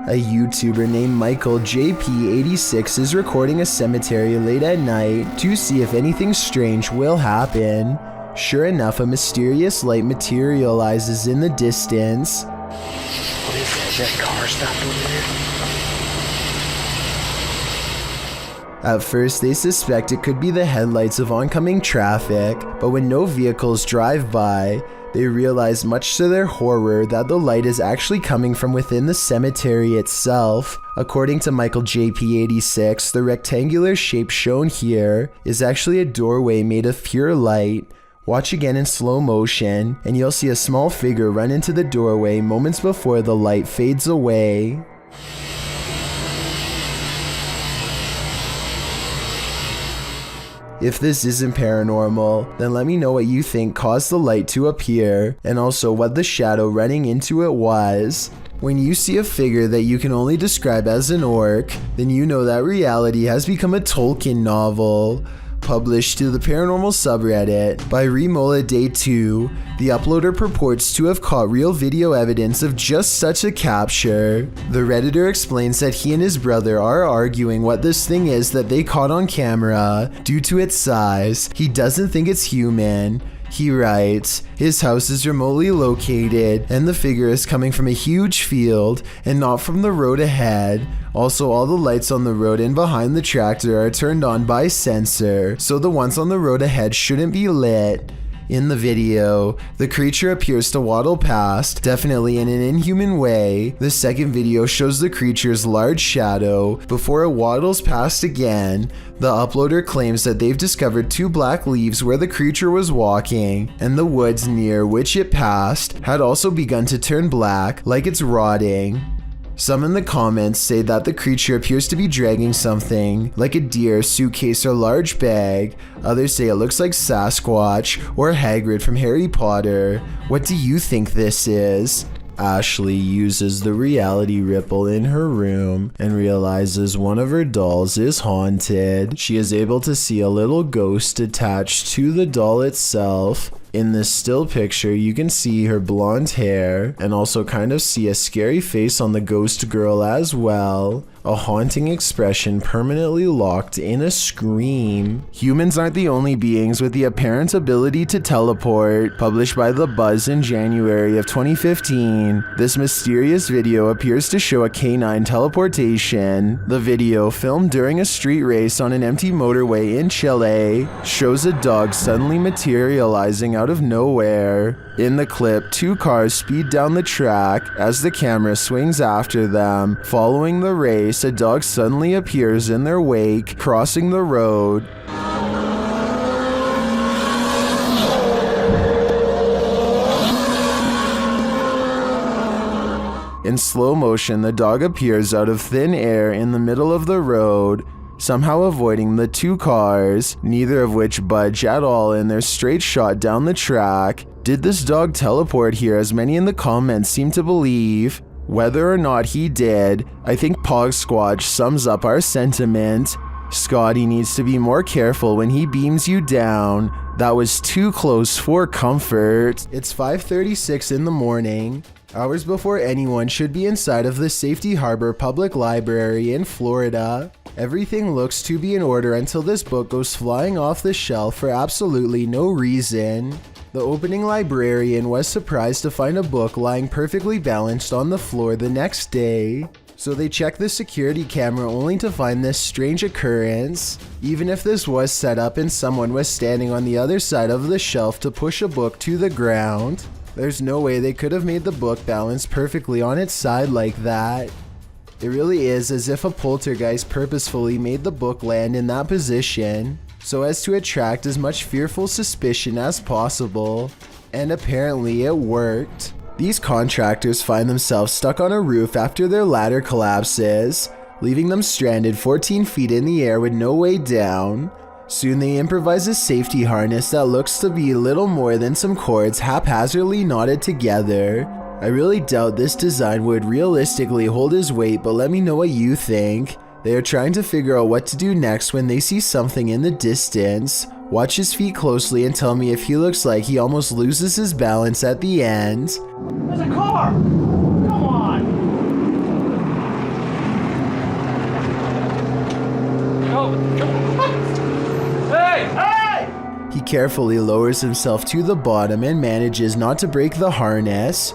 A YouTuber named Michael JP86 is recording a cemetery late at night to see if anything strange will happen. Sure enough, a mysterious light materializes in the distance. What is that? Is that car stopped over there? At first, they suspect it could be the headlights of oncoming traffic, but when no vehicles drive by, they realize much to their horror that the light is actually coming from within the cemetery itself. According to Michael JP86, the rectangular shape shown here is actually a doorway made of pure light. Watch again in slow motion, and you'll see a small figure run into the doorway moments before the light fades away. If this isn't paranormal, then let me know what you think caused the light to appear, and also what the shadow running into it was. When you see a figure that you can only describe as an orc, then you know that reality has become a Tolkien novel. Published to the paranormal subreddit by Remola Day 2, the uploader purports to have caught real video evidence of just such a capture. The redditor explains that he and his brother are arguing what this thing is that they caught on camera. Due to its size, he doesn't think it's human. He writes, his house is remotely located and the figure is coming from a huge field and not from the road ahead. Also, all the lights on the road and behind the tractor are turned on by sensor, so the ones on the road ahead shouldn't be lit. In the video, the creature appears to waddle past, definitely in an inhuman way. The second video shows the creature's large shadow before it waddles past again. The uploader claims that they've discovered 2 black leaves where the creature was walking, and the woods near which it passed had also begun to turn black, like it's rotting. Some in the comments say that the creature appears to be dragging something, like a deer, suitcase, or large bag. Others say it looks like Sasquatch or Hagrid from Harry Potter. What do you think this is? Ashley uses the reality ripple in her room and realizes one of her dolls is haunted. She is able to see a little ghost attached to the doll itself. In this still picture, you can see her blonde hair and also kind of see a scary face on the ghost girl as well. A haunting expression permanently locked in a scream. Humans aren't the only beings with the apparent ability to teleport. Published by The Buzz in January of 2015, this mysterious video appears to show a canine teleportation. The video, filmed during a street race on an empty motorway in Chile, shows a dog suddenly materializing out of nowhere. In the clip, 2 cars speed down the track. As the camera swings after them, following the race, a dog suddenly appears in their wake, crossing the road. In slow motion, the dog appears out of thin air in the middle of the road, somehow avoiding the 2 cars, neither of which budge at all in their straight shot down the track. Did this dog teleport here, as many in the comments seem to believe? Whether or not he did, I think Pogsquatch sums up our sentiment. Scotty needs to be more careful when he beams you down. That was too close for comfort. It's 5:36 in the morning, hours before anyone should be inside of the Safety Harbor Public Library in Florida. Everything looks to be in order until this book goes flying off the shelf for absolutely no reason. The opening librarian was surprised to find a book lying perfectly balanced on the floor the next day. So they checked the security camera only to find this strange occurrence. Even if this was set up and someone was standing on the other side of the shelf to push a book to the ground, there's no way they could have made the book balance perfectly on its side like that. It really is as if a poltergeist purposefully made the book land in that position, so as to attract as much fearful suspicion as possible. And apparently it worked. These contractors find themselves stuck on a roof after their ladder collapses, leaving them stranded 14 feet in the air with no way down. Soon they improvise a safety harness that looks to be little more than some cords haphazardly knotted together. I really doubt this design would realistically hold his weight, but let me know what you think. They are trying to figure out what to do next when they see something in the distance. Watch his feet closely and tell me if he looks like he almost loses his balance at the end. There's a car! Come on! He carefully lowers himself to the bottom and manages not to break the harness.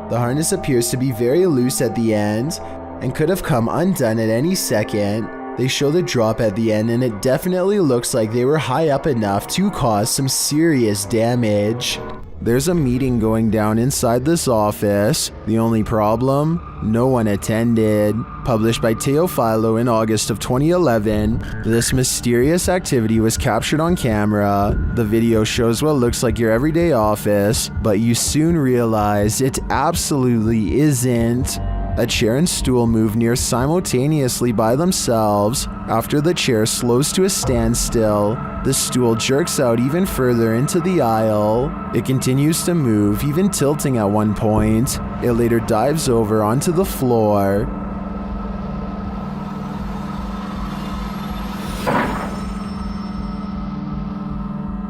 The harness appears to be very loose at the end and could have come undone at any second. They show the drop at the end and it definitely looks like they were high up enough to cause some serious damage. There's a meeting going down inside this office. The only problem? No one attended. Published by Teofilo in August of 2011, this mysterious activity was captured on camera. The video shows what looks like your everyday office, but you soon realize it absolutely isn't. A chair and stool move near simultaneously by themselves. After the chair slows to a standstill, the stool jerks out even further into the aisle. It continues to move, even tilting at one point. It later dives over onto the floor.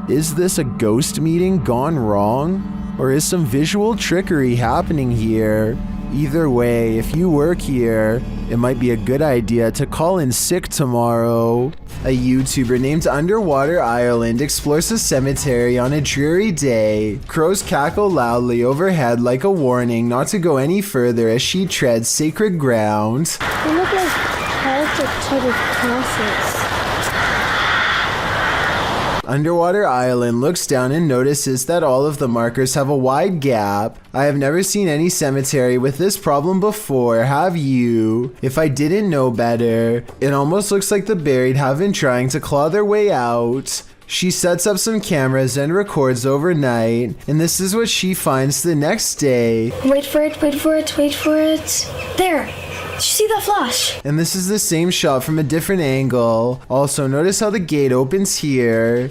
Is this a ghost meeting gone wrong? Or is some visual trickery happening here? Either way, if you work here, it might be a good idea to call in sick tomorrow. A YouTuber named Underwater Ireland explores a cemetery on a dreary day. Crows cackle loudly overhead like a warning not to go any further as she treads sacred ground. They look like Celtic type of crosses. Underwater Island looks down and notices that all of the markers have a wide gap. I have never seen any cemetery with this problem before, have you? If I didn't know better, it almost looks like the buried have been trying to claw their way out. She sets up some cameras and records overnight, and this is what she finds the next day. Wait for it, wait for it, wait for it. There! Did you see that flash? And this is the same shot from a different angle. Also, notice how the gate opens here.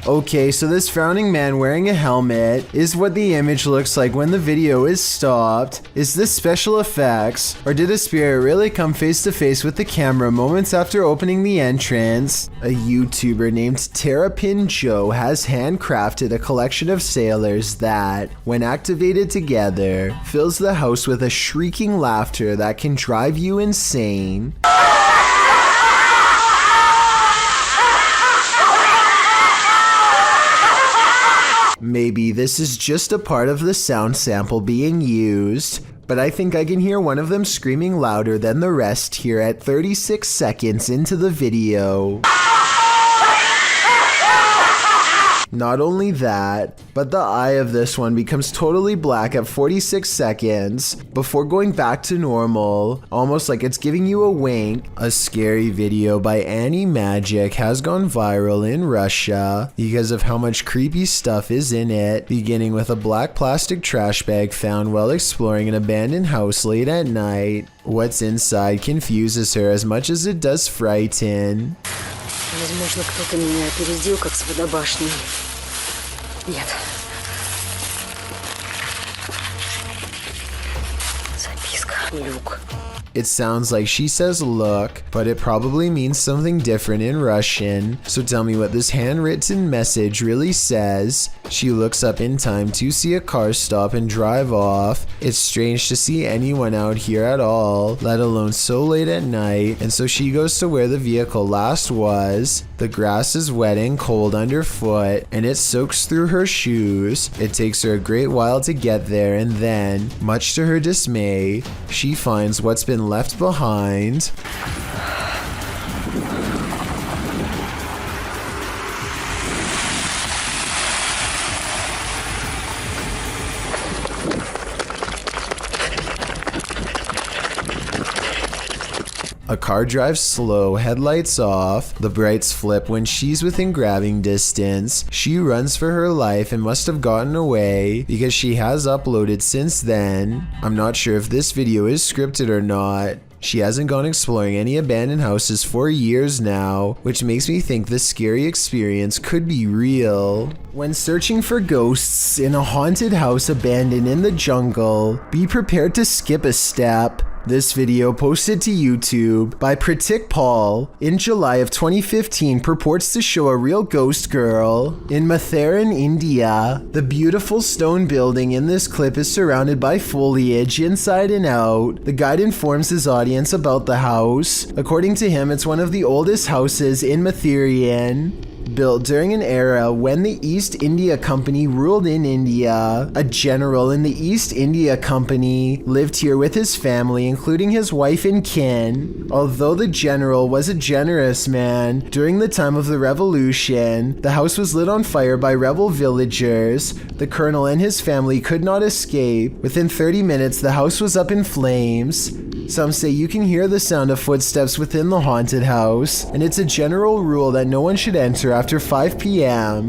Okay, so this frowning man wearing a helmet is what the image looks like when the video is stopped. Is this special effects, or did a spirit really come face to face with the camera moments after opening the entrance? A YouTuber named Terrapin Joe has handcrafted a collection of sailors that, when activated together, fills the house with a shrieking laughter that can drive you insane. Maybe this is just a part of the sound sample being used, but I think I can hear one of them screaming louder than the rest here at 36 seconds into the video. Not only that, but the eye of this one becomes totally black at 46 seconds before going back to normal, almost like it's giving you a wink. A scary video by Annie Magic has gone viral in Russia because of how much creepy stuff is in it, beginning with a black plastic trash bag found while exploring an abandoned house late at night. What's inside confuses her as much as it does frighten. Возможно, кто-то меня опередил, как с водобашней. Нет. Записка. Люк. It sounds like she says look, but it probably means something different in Russian. So tell me what this handwritten message really says. She looks up in time to see a car stop and drive off. It's strange to see anyone out here at all, let alone so late at night, and so she goes to where the vehicle last was. The grass is wet and cold underfoot, and it soaks through her shoes. It takes her a great while to get there, and then, much to her dismay, she finds what's been left behind. A car drives slow, headlights off. The brights flip when she's within grabbing distance. She runs for her life and must have gotten away because she has uploaded since then. I'm not sure if this video is scripted or not. She hasn't gone exploring any abandoned houses for years now, which makes me think this scary experience could be real. When searching for ghosts in a haunted house abandoned in the jungle, be prepared to skip a step. This video, posted to YouTube by Pratik Paul in July of 2015, purports to show a real ghost girl in Matharan, India. The beautiful stone building in this clip is surrounded by foliage inside and out. The guide informs his audience about the house. According to him, it's one of the oldest houses in Matharan, built during an era when the East India Company ruled in India. A general in the East India Company lived here with his family, including his wife and kin. Although the general was a generous man, during the time of the revolution, the house was lit on fire by rebel villagers. The colonel and his family could not escape. Within 30 minutes, the house was up in flames. Some say you can hear the sound of footsteps within the haunted house, and it's a general rule that no one should enter after 5 p.m.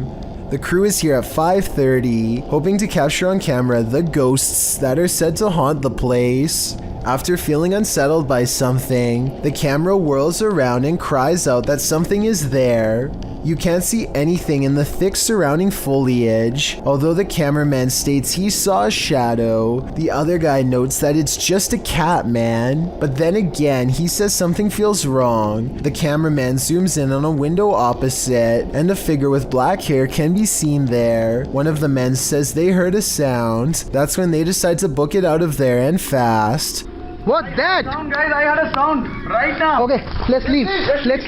The crew is here at 5:30, hoping to capture on camera the ghosts that are said to haunt the place. After feeling unsettled by something, the camera whirls around and cries out that something is there. You can't see anything in the thick surrounding foliage. Although the cameraman states he saw a shadow, the other guy notes that it's just a cat, man. But then again, he says something feels wrong. The cameraman zooms in on a window opposite, and a figure with black hair can be seen there. One of the men says they heard a sound. That's when they decide to book it out of there, and fast. What's that? Sound, guys, I heard a sound right now. Okay, let's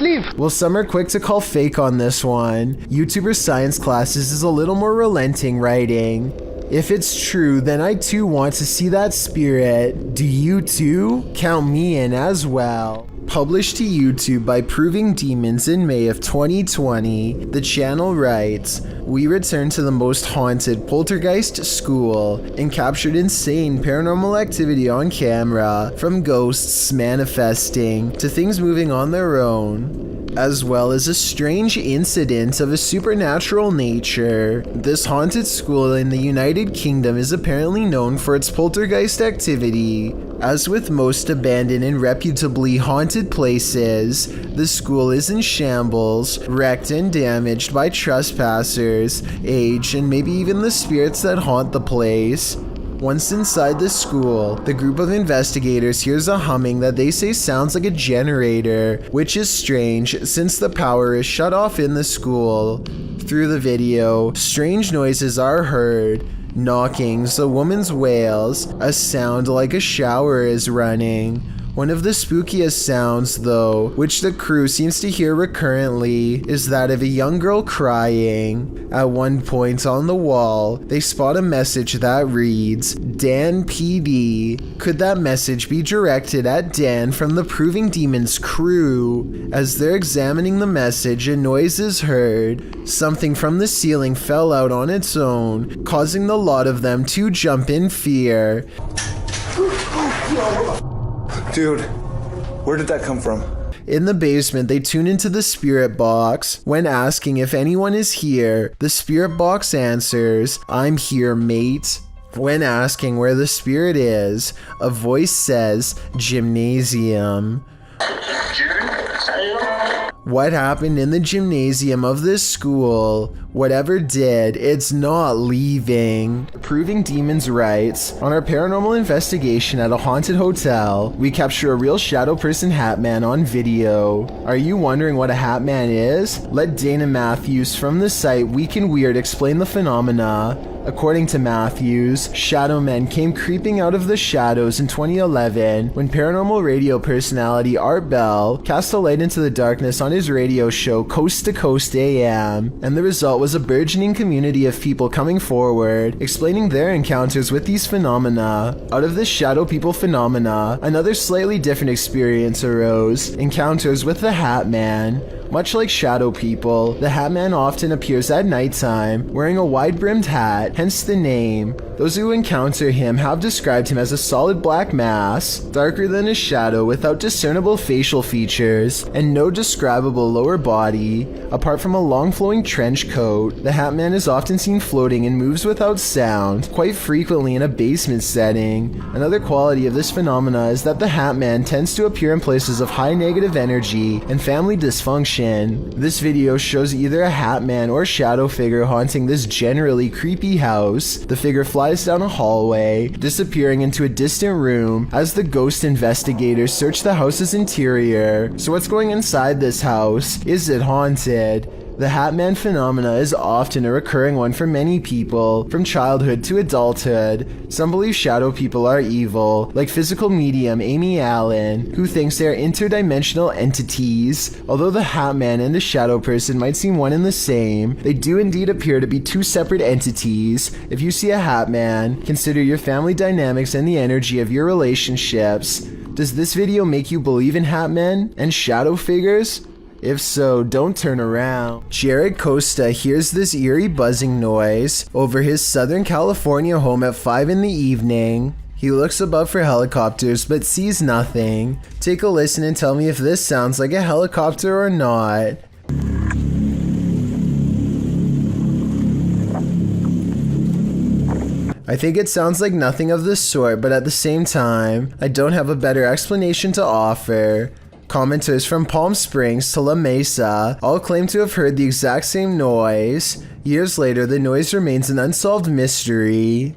leave. Well, some are quick to call fake on this one. YouTuber Science Classes is a little more relenting, writing, "If it's true, then I too want to see that spirit. Do you too? Count me in as well." Published to YouTube by Proving Demons in May of 2020, the channel writes, "We returned to the most haunted poltergeist school and captured insane paranormal activity on camera, from ghosts manifesting to things moving on their own, as well as a strange incident of a supernatural nature. This haunted school in the United Kingdom is apparently known for its poltergeist activity. As with most abandoned and reputably haunted places, the school is in shambles, wrecked and damaged by trespassers, age, and maybe even the spirits that haunt the place." Once inside the school, the group of investigators hears a humming that they say sounds like a generator, which is strange since the power is shut off in the school. Through the video, strange noises are heard. Knockings, a woman's wails, a sound like a shower is running. One of the spookiest sounds, though, which the crew seems to hear recurrently, is that of a young girl crying. At one point on the wall, they spot a message that reads, "Dan PD." Could that message be directed at Dan from the Proving Demons crew? As they're examining the message, a noise is heard. Something from the ceiling fell out on its own, causing the lot of them to jump in fear. Dude, where did that come from? In the basement, they tune into the spirit box. When asking if anyone is here, the spirit box answers, "I'm here, mate." When asking where the spirit is, a voice says, "Gymnasium." What happened in the gymnasium of this school? Whatever did, it's not leaving. Proving Demons writes, "On our paranormal investigation at a haunted hotel, we capture a real shadow person hat man on video. Are you wondering what a hat man is? Let Dana Matthews from the site Week in Weird explain the phenomena." According to Matthews, shadow men came creeping out of the shadows in 2011 when paranormal radio personality Art Bell cast a light into the darkness on his radio show Coast to Coast AM, and the result was a burgeoning community of people coming forward, explaining their encounters with these phenomena. Out of this shadow people phenomena, another slightly different experience arose, encounters with the Hat Man. Much like shadow people, the Hat Man often appears at nighttime, wearing a wide-brimmed hat, hence the name. Those who encounter him have described him as a solid black mass, darker than a shadow without discernible facial features, and no describable lower body. Apart from a long flowing trench coat, the Hat Man is often seen floating and moves without sound, quite frequently in a basement setting. Another quality of this phenomena is that the Hat Man tends to appear in places of high negative energy and family dysfunction, compilation. This video shows either a hat man or shadow figure haunting this generally creepy house. The figure flies down a hallway, disappearing into a distant room as the ghost investigators search the house's interior. So what's going inside this house? Is it haunted? The Hatman phenomena is often a recurring one for many people, from childhood to adulthood. Some believe shadow people are evil, like physical medium Amy Allen, who thinks they are interdimensional entities. Although the Hatman and the shadow person might seem one and the same, they do indeed appear to be two separate entities. If you see a Hatman, consider your family dynamics and the energy of your relationships. Does this video make you believe in Hatmen and shadow figures? If so, don't turn around. Jared Costa hears this eerie buzzing noise over his Southern California home at 5 in the evening. He looks above for helicopters but sees nothing. Take a listen and tell me if this sounds like a helicopter or not. I think it sounds like nothing of the sort, but at the same time, I don't have a better explanation to offer. Commenters from Palm Springs to La Mesa all claim to have heard the exact same noise. Years later, the noise remains an unsolved mystery.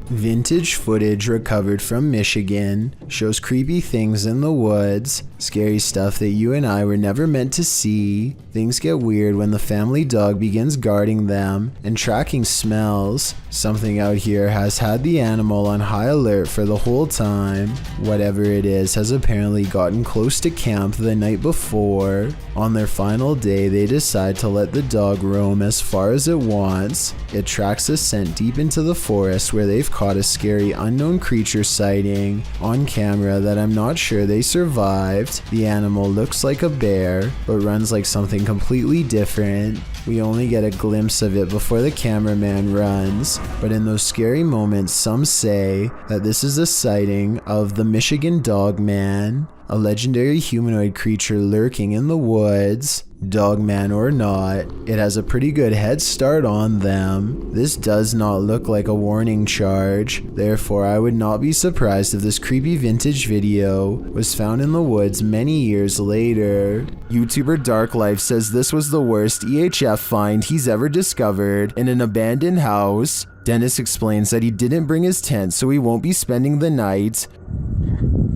Vintage footage recovered from Michigan shows creepy things in the woods, scary stuff that you and I were never meant to see. Things get weird when the family dog begins guarding them and tracking smells. Something out here has had the animal on high alert for the whole time. Whatever it is has apparently gotten close to camp the night before. On their final day, they decide to let the dog roam as far as it wants. It tracks a scent deep into the forest where they've caught a scary unknown creature sighting on camera that I'm not sure they survived. The animal looks like a bear, but runs like something completely different. We only get a glimpse of it before the cameraman runs, but in those scary moments, some say that this is a sighting of the Michigan Dog Man, a legendary humanoid creature lurking in the woods. Dogman or not, it has a pretty good head start on them. This does not look like a warning charge, therefore I would not be surprised if this creepy vintage video was found in the woods many years later. YouTuber Dark Life says this was the worst EHF find he's ever discovered in an abandoned house. Dennis explains that he didn't bring his tent, so he won't be spending the night.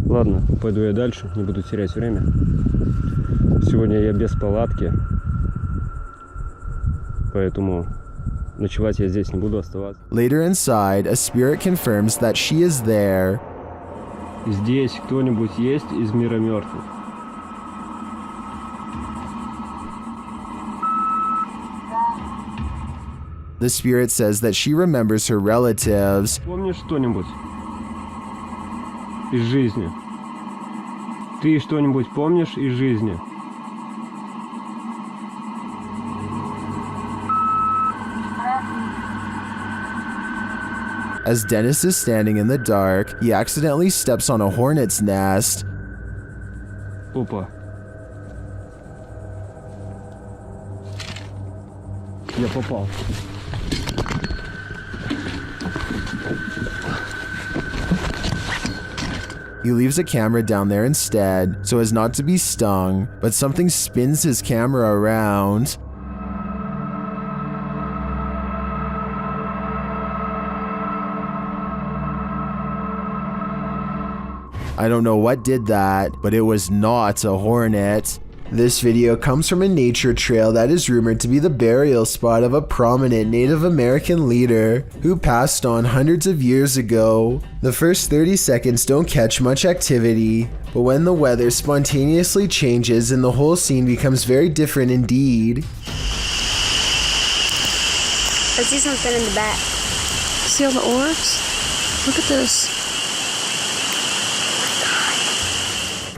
Ладно, пойду я дальше, не буду терять время. Сегодня я без палатки, поэтому ночевать я здесь не буду оставаться. Later inside, a spirit confirms that she is there. Здесь кто-нибудь есть из мира мертвых? The spirit says that she remembers her relatives. Помнишь что-нибудь из жизни? Ты что-нибудь помнишь из жизни? As Dennis is standing in the dark, he accidentally steps on a hornet's nest. Опа. Я попал. He leaves a camera down there instead, so as not to be stung, but something spins his camera around. I don't know what did that, but it was not a hornet. This video comes from a nature trail that is rumored to be the burial spot of a prominent Native American leader who passed on hundreds of years ago. The first 30 seconds don't catch much activity, but when the weather spontaneously changes and the whole scene becomes very different indeed. I see something in the back. See all the orbs? Look at this.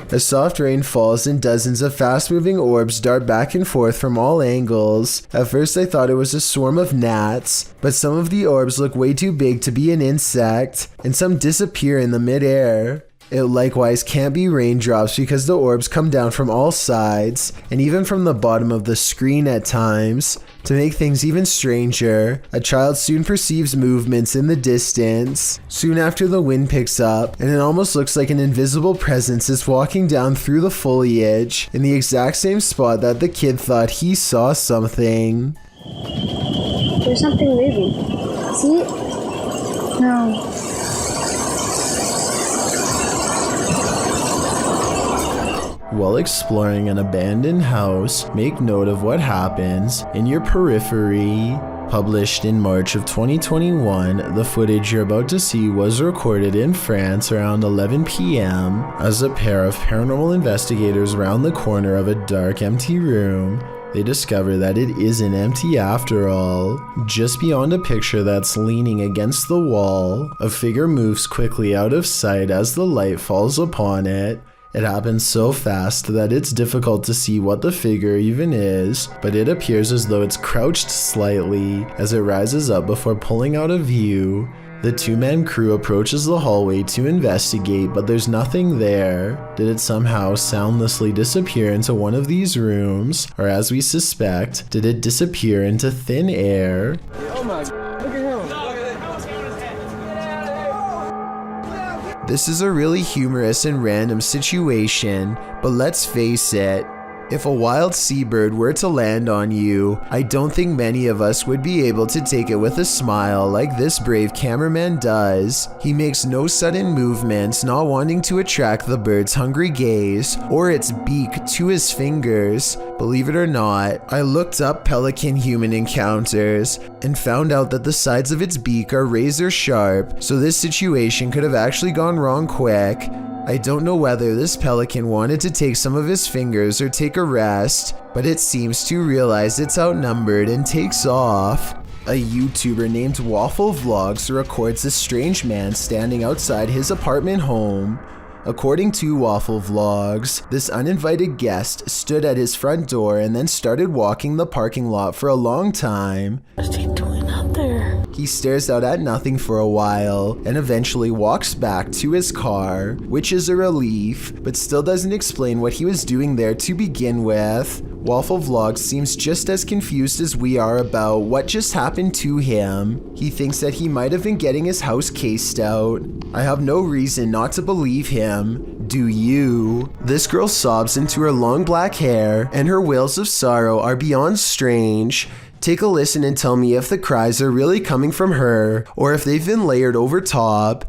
A soft rain falls and dozens of fast-moving orbs dart back and forth from all angles. At first I thought it was a swarm of gnats, but some of the orbs look way too big to be an insect, and some disappear in the mid-air. It likewise can't be raindrops because the orbs come down from all sides and even from the bottom of the screen at times. To make things even stranger, a child soon perceives movements in the distance. Soon after, the wind picks up and it almost looks like an invisible presence is walking down through the foliage in the exact same spot that the kid thought he saw something. There's something moving. See it? No. While exploring an abandoned house, make note of what happens in your periphery. Published in March of 2021, the footage you're about to see was recorded in France around 11 p.m. as a pair of paranormal investigators round the corner of a dark, empty room. They discover that it isn't empty after all. Just beyond a picture that's leaning against the wall, a figure moves quickly out of sight as the light falls upon it. It happens so fast that it's difficult to see what the figure even is, but it appears as though it's crouched slightly as it rises up before pulling out of view. The two-man crew approaches the hallway to investigate, but there's nothing there. Did it somehow soundlessly disappear into one of these rooms? Or as we suspect, did it disappear into thin air? Oh my, look at him. This is a really humorous and random situation, but let's face it, if a wild seabird were to land on you, I don't think many of us would be able to take it with a smile like this brave cameraman does. He makes no sudden movements, not wanting to attract the bird's hungry gaze or its beak to his fingers. Believe it or not, I looked up pelican-human encounters and found out that the sides of its beak are razor sharp, so this situation could have actually gone wrong quick. I don't know whether this pelican wanted to take some of his fingers or take a rest, but it seems to realize it's outnumbered and takes off. A YouTuber named Waffle Vlogs records a strange man standing outside his apartment home. According to Waffle Vlogs, this uninvited guest stood at his front door and then started walking the parking lot for a long time. What's he doing out there? He stares out at nothing for a while and eventually walks back to his car, which is a relief, but still doesn't explain what he was doing there to begin with. Waffle Vlogs seems just as confused as we are about what just happened to him. He thinks that he might have been getting his house cased out. I have no reason not to believe him. Do you? This girl sobs into her long black hair, and her wails of sorrow are beyond strange. Take a listen and tell me if the cries are really coming from her, or if they've been layered over top.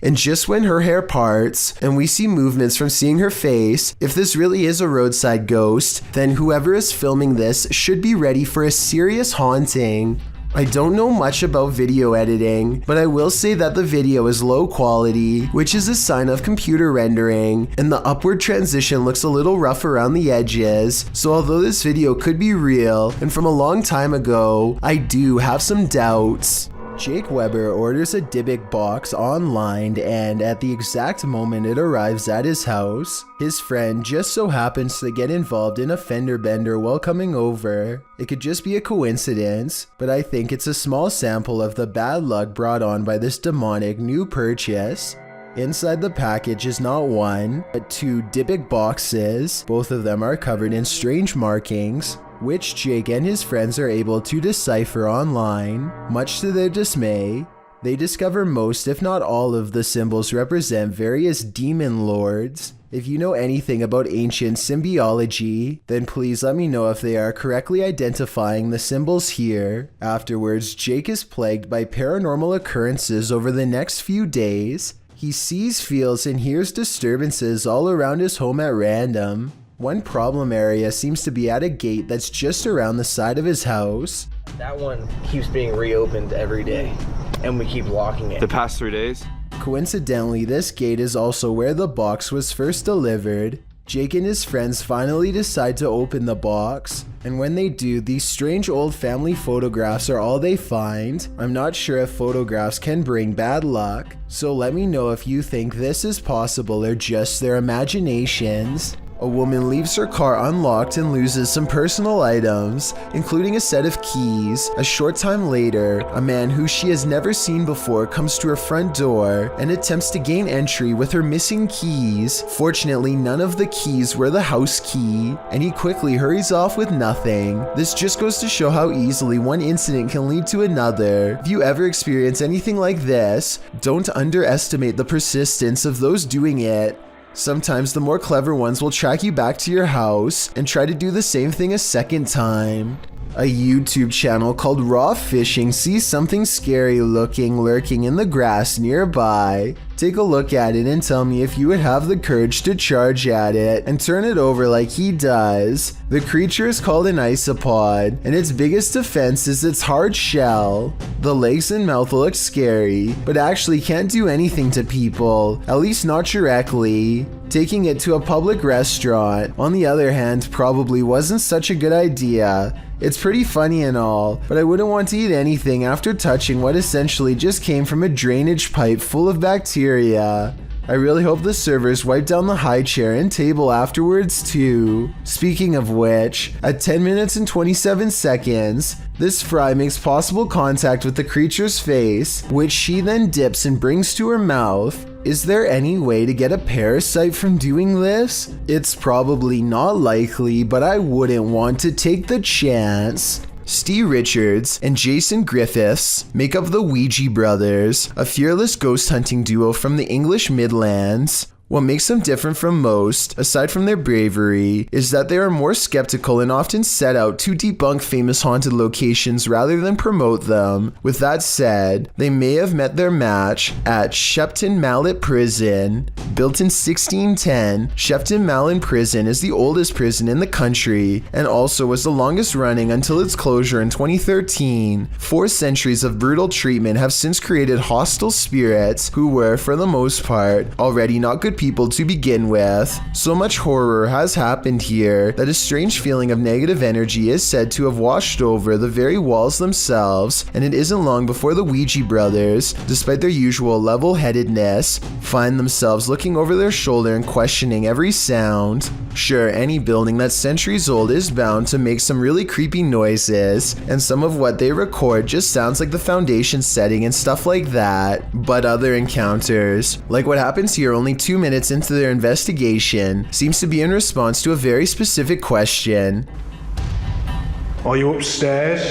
And just when her hair parts, and we see movements from seeing her face, if this really is a roadside ghost, then whoever is filming this should be ready for a serious haunting. I don't know much about video editing, but I will say that the video is low quality, which is a sign of computer rendering, and the upward transition looks a little rough around the edges, so although this video could be real, and from a long time ago, I do have some doubts. Jake Weber orders a Dybbuk box online, and at the exact moment it arrives at his house, his friend just so happens to get involved in a fender bender while coming over. It could just be a coincidence, but I think it's a small sample of the bad luck brought on by this demonic new purchase. Inside the package is not one, but two Dybbuk boxes. Both of them are covered in strange markings, which Jake and his friends are able to decipher online. Much to their dismay, they discover most, if not all, of the symbols represent various demon lords. If you know anything about ancient symbiology, then please let me know if they are correctly identifying the symbols here. Afterwards, Jake is plagued by paranormal occurrences over the next few days. He sees, feels, and hears disturbances all around his home at random. One problem area seems to be at a gate that's just around the side of his house. That one keeps being reopened every day, and we keep locking it. The past 3 days? Coincidentally, this gate is also where the box was first delivered. Jake and his friends finally decide to open the box, and when they do, these strange old family photographs are all they find. I'm not sure if photographs can bring bad luck, so let me know if you think this is possible or just their imaginations. A woman leaves her car unlocked and loses some personal items, including a set of keys. A short time later, a man who she has never seen before comes to her front door and attempts to gain entry with her missing keys. Fortunately, none of the keys were the house key, and he quickly hurries off with nothing. This just goes to show how easily one incident can lead to another. If you ever experience anything like this, don't underestimate the persistence of those doing it. Sometimes the more clever ones will track you back to your house and try to do the same thing a second time. A YouTube channel called Raw Fishing sees something scary lurking in the grass nearby. Take a look at it and tell me if you would have the courage to charge at it and turn it over like he does. The creature is called an isopod, and its biggest defense is its hard shell. The legs and mouth look scary, but actually can't do anything to people, at least not directly. Taking it to a public restaurant, on the other hand, probably wasn't such a good idea. It's pretty funny and all, but I wouldn't want to eat anything after touching what essentially just came from a drainage pipe full of bacteria. I really hope the servers wipe down the high chair and table afterwards too. Speaking of which, at 10 minutes and 27 seconds, this fry makes possible contact with the creature's face, which she then dips and brings to her mouth. Is there any way to get a parasite from doing this? It's probably not likely, but I wouldn't want to take the chance. Steve Richards and Jason Griffiths make up the Ouija brothers, a fearless ghost hunting duo from the English Midlands. What makes them different from most, aside from their bravery, is that they are more skeptical and often set out to debunk famous haunted locations rather than promote them. With that said, they may have met their match at Shepton Mallet Prison. Built in 1610, Shepton Mallet Prison is the oldest prison in the country and also was the longest running until its closure in 2013. 4 centuries of brutal treatment have since created hostile spirits who were, for the most part, already not good people to begin with. So much horror has happened here that a strange feeling of negative energy is said to have washed over the very walls themselves, and it isn't long before the Ouija brothers, despite their usual level-headedness, find themselves looking over their shoulder and questioning every sound. Sure, any building that's centuries old is bound to make some really creepy noises, and some of what they record just sounds like the foundation setting and stuff like that. But other encounters, like what happens here only 2 minutes into their investigation, seems to be in response to a very specific question. Are you upstairs?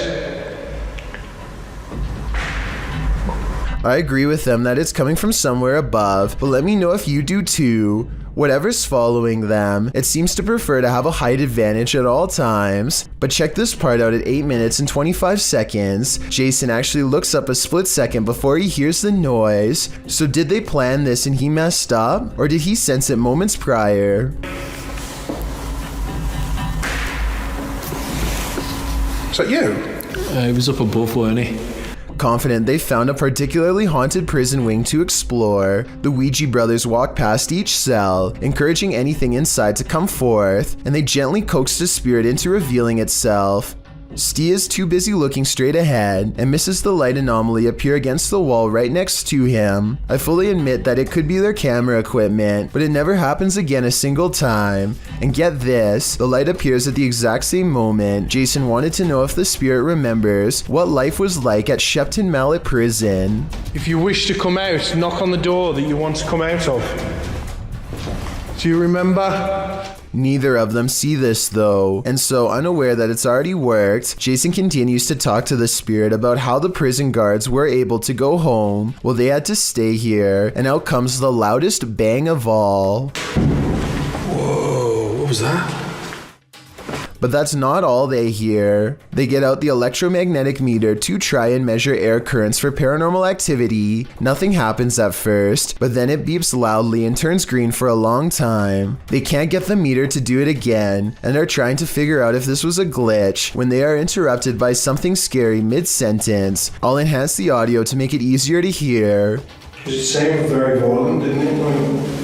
I agree with them that it's coming from somewhere above, but let me know if you do too. Whatever's following them, it seems to prefer to have a height advantage at all times. But check this part out at 8 minutes and 25 seconds. Jason actually looks up a split second before he hears the noise. So did they plan this and he messed up? Or did he sense it moments prior? Is that you? He was up above, weren't he? Confident they found a particularly haunted prison wing to explore, the Ouija brothers walk past each cell, encouraging anything inside to come forth, and they gently coax the spirit into revealing itself. Steve is too busy looking straight ahead and misses the light anomaly appear against the wall right next to him. I fully admit that it could be their camera equipment, but it never happens again a single time. And get this, the light appears at the exact same moment. Jason wanted to know if the spirit remembers what life was like at Shepton Mallet Prison. If you wish to come out, knock on the door that you want to come out of. Do you remember? Neither of them see this though, and so unaware that it's already worked, Jason continues to talk to the spirit about how the prison guards were able to go home while they had to stay here, and out comes the loudest bang of all. Whoa, what was that? But that's not all they hear. They get out the electromagnetic meter to try and measure air currents for paranormal activity. Nothing happens at first, but then it beeps loudly and turns green for a long time. They can't get the meter to do it again, and are trying to figure out if this was a glitch when they are interrupted by something scary mid-sentence. I'll enhance the audio to make it easier to hear. It sounded very violent, didn't it?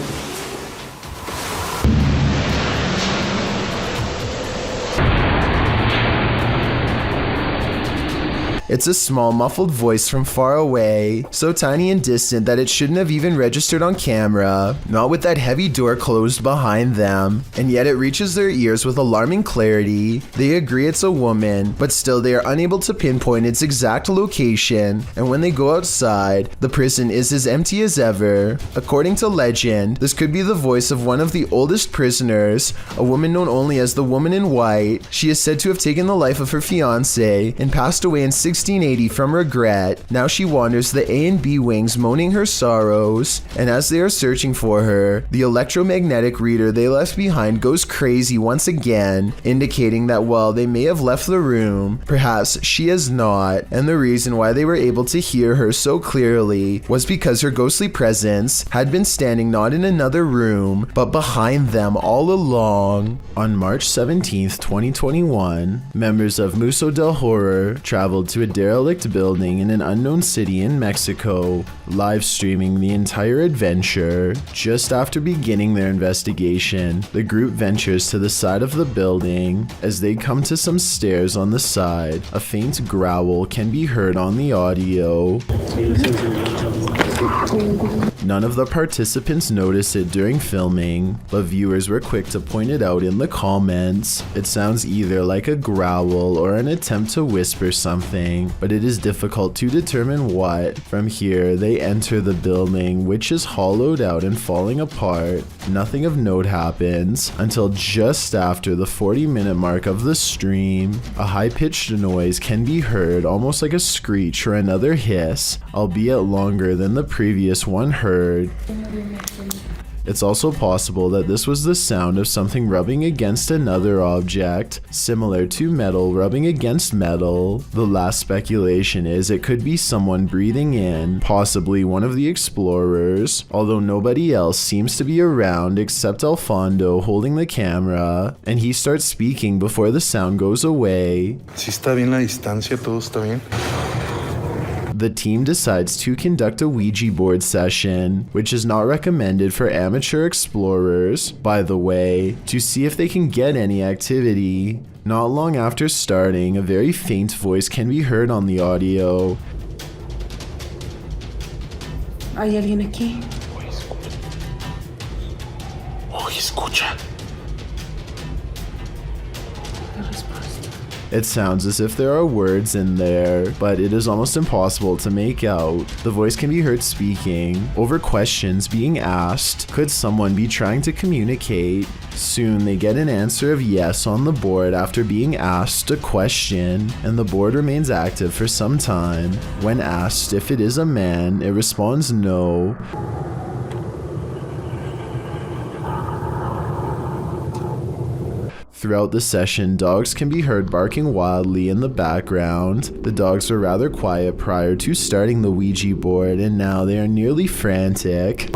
It's a small muffled voice from far away, so tiny and distant that it shouldn't have even registered on camera, not with that heavy door closed behind them, and yet it reaches their ears with alarming clarity. They agree it's a woman, but still they are unable to pinpoint its exact location, and when they go outside, the prison is as empty as ever. According to legend, this could be the voice of one of the oldest prisoners, a woman known only as the Woman in White. She is said to have taken the life of her fiancé and passed away in 1680 from regret. Now she wanders the A and B wings moaning her sorrows, and as they are searching for her, the electromagnetic reader they left behind goes crazy once again, indicating that while they may have left the room, perhaps she has not, and the reason why they were able to hear her so clearly was because her ghostly presence had been standing not in another room, but behind them all along. On March 17th, 2021, members of Museo del Horror traveled to a derelict building in an unknown city in Mexico, live streaming the entire adventure. Just after beginning their investigation, the group ventures to the side of the building. As they come to some stairs on the side, a faint growl can be heard on the audio. None of the participants noticed it during filming, but viewers were quick to point it out in the comments. It sounds either like a growl or an attempt to whisper something, but it is difficult to determine what. From here, they enter the building, which is hollowed out and falling apart. Nothing of note happens until just after the 40-minute mark of the stream. A high-pitched noise can be heard, almost like a screech or another hiss, albeit longer than the previous one heard. It's also possible that this was the sound of something rubbing against another object, similar to metal rubbing against metal. The last speculation is it could be someone breathing in, possibly one of the explorers, although nobody else seems to be around except Alfondo holding the camera, and he starts speaking before the sound goes away. Si está bien la distancia, todo está bien. The team decides to conduct a Ouija board session, which is not recommended for amateur explorers, by the way, to see if they can get any activity. Not long after starting, a very faint voice can be heard on the audio. ¿Hay alguien aquí? Escucha. It sounds as if there are words in there, but it is almost impossible to make out. The voice can be heard speaking over questions being asked. Could someone be trying to communicate? Soon they get an answer of yes on the board after being asked a question, and the board remains active for some time. When asked if it is a man, it responds no. Throughout the session, dogs can be heard barking wildly in the background. The dogs were rather quiet prior to starting the Ouija board, and now they are nearly frantic.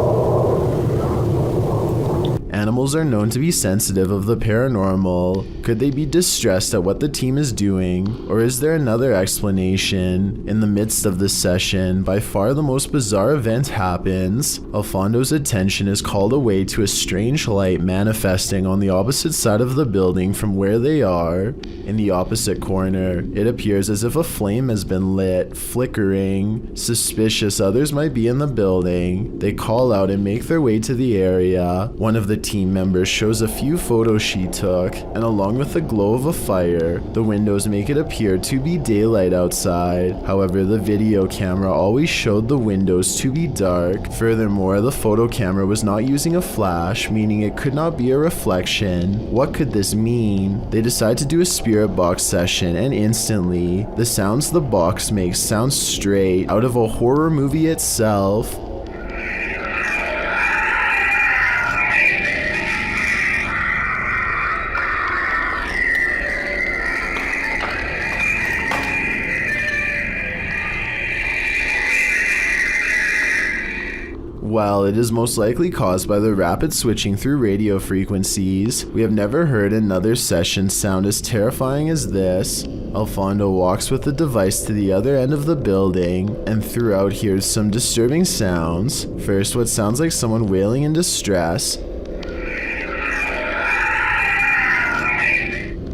Animals are known to be sensitive of the paranormal. Could they be distressed at what the team is doing? Or is there another explanation? In the midst of this session, by far the most bizarre event happens. Alfondo's attention is called away to a strange light manifesting on the opposite side of the building from where they are. In the opposite corner, it appears as if a flame has been lit, flickering. Suspicious others might be in the building. They call out and make their way to the area. One of the team members shows a few photos she took, and along with the glow of a fire, the windows make it appear to be daylight outside. However, the video camera always showed the windows to be dark. Furthermore, the photo camera was not using a flash, meaning it could not be a reflection. What could this mean? They decide to do a spirit box session, and instantly, the sounds the box makes sound straight out of a horror movie itself. While it is most likely caused by the rapid switching through radio frequencies, we have never heard another session sound as terrifying as this. Alfondo walks with the device to the other end of the building, and throughout hears some disturbing sounds. First, what sounds like someone wailing in distress.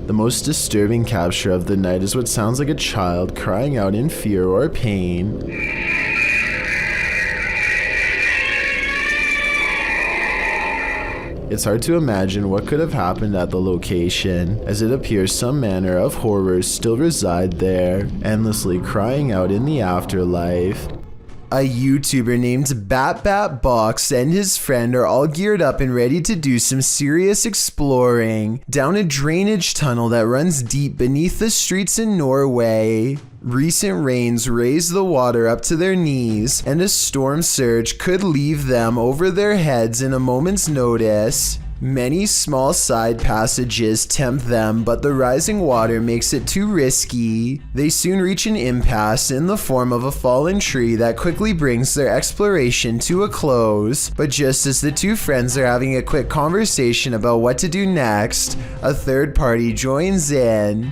The most disturbing capture of the night is what sounds like a child crying out in fear or pain. It's hard to imagine what could have happened at the location, as it appears some manner of horrors still reside there, endlessly crying out in the afterlife. A YouTuber named Box and his friend are all geared up and ready to do some serious exploring down a drainage tunnel that runs deep beneath the streets in Norway. Recent rains raised the water up to their knees, and a storm surge could leave them over their heads in a moment's notice. Many small side passages tempt them, but the rising water makes it too risky. They soon reach an impasse in the form of a fallen tree that quickly brings their exploration to a close. But just as the two friends are having a quick conversation about what to do next, a third party joins in.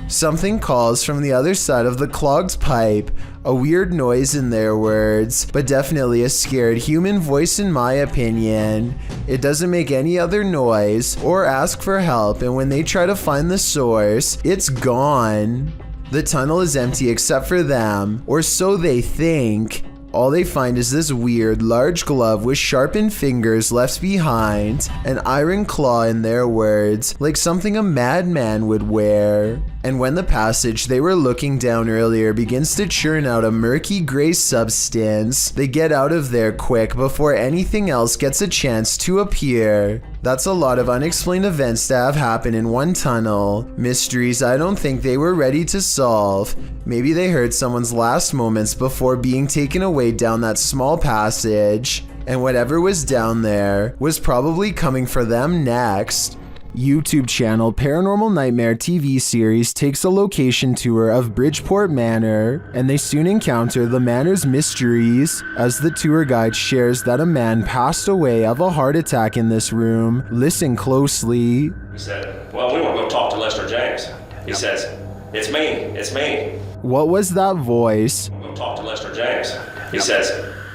Something calls from the other side of the clogged pipe, a weird noise in their words, but definitely a scared human voice in my opinion. It doesn't make any other noise or ask for help, and when they try to find the source, it's gone. The tunnel is empty except for them, or so they think. All they find is this weird, large glove with sharpened fingers left behind, an iron claw in their words, like something a madman would wear. And when the passage they were looking down earlier begins to churn out a murky gray substance, they get out of there quick before anything else gets a chance to appear. That's a lot of unexplained events that have happened in one tunnel. Mysteries I don't think they were ready to solve. Maybe they heard someone's last moments before being taken away down that small passage, and whatever was down there was probably coming for them next. YouTube channel Paranormal Nightmare TV series takes a location tour of Bridgeport Manor, and they soon encounter the manor's mysteries as the tour guide shares that a man passed away of a heart attack in this room. Listen closely. He said, well, we want to go talk to Lester James. He says, it's me. What was that voice? We'll go talk to Lester James. He says,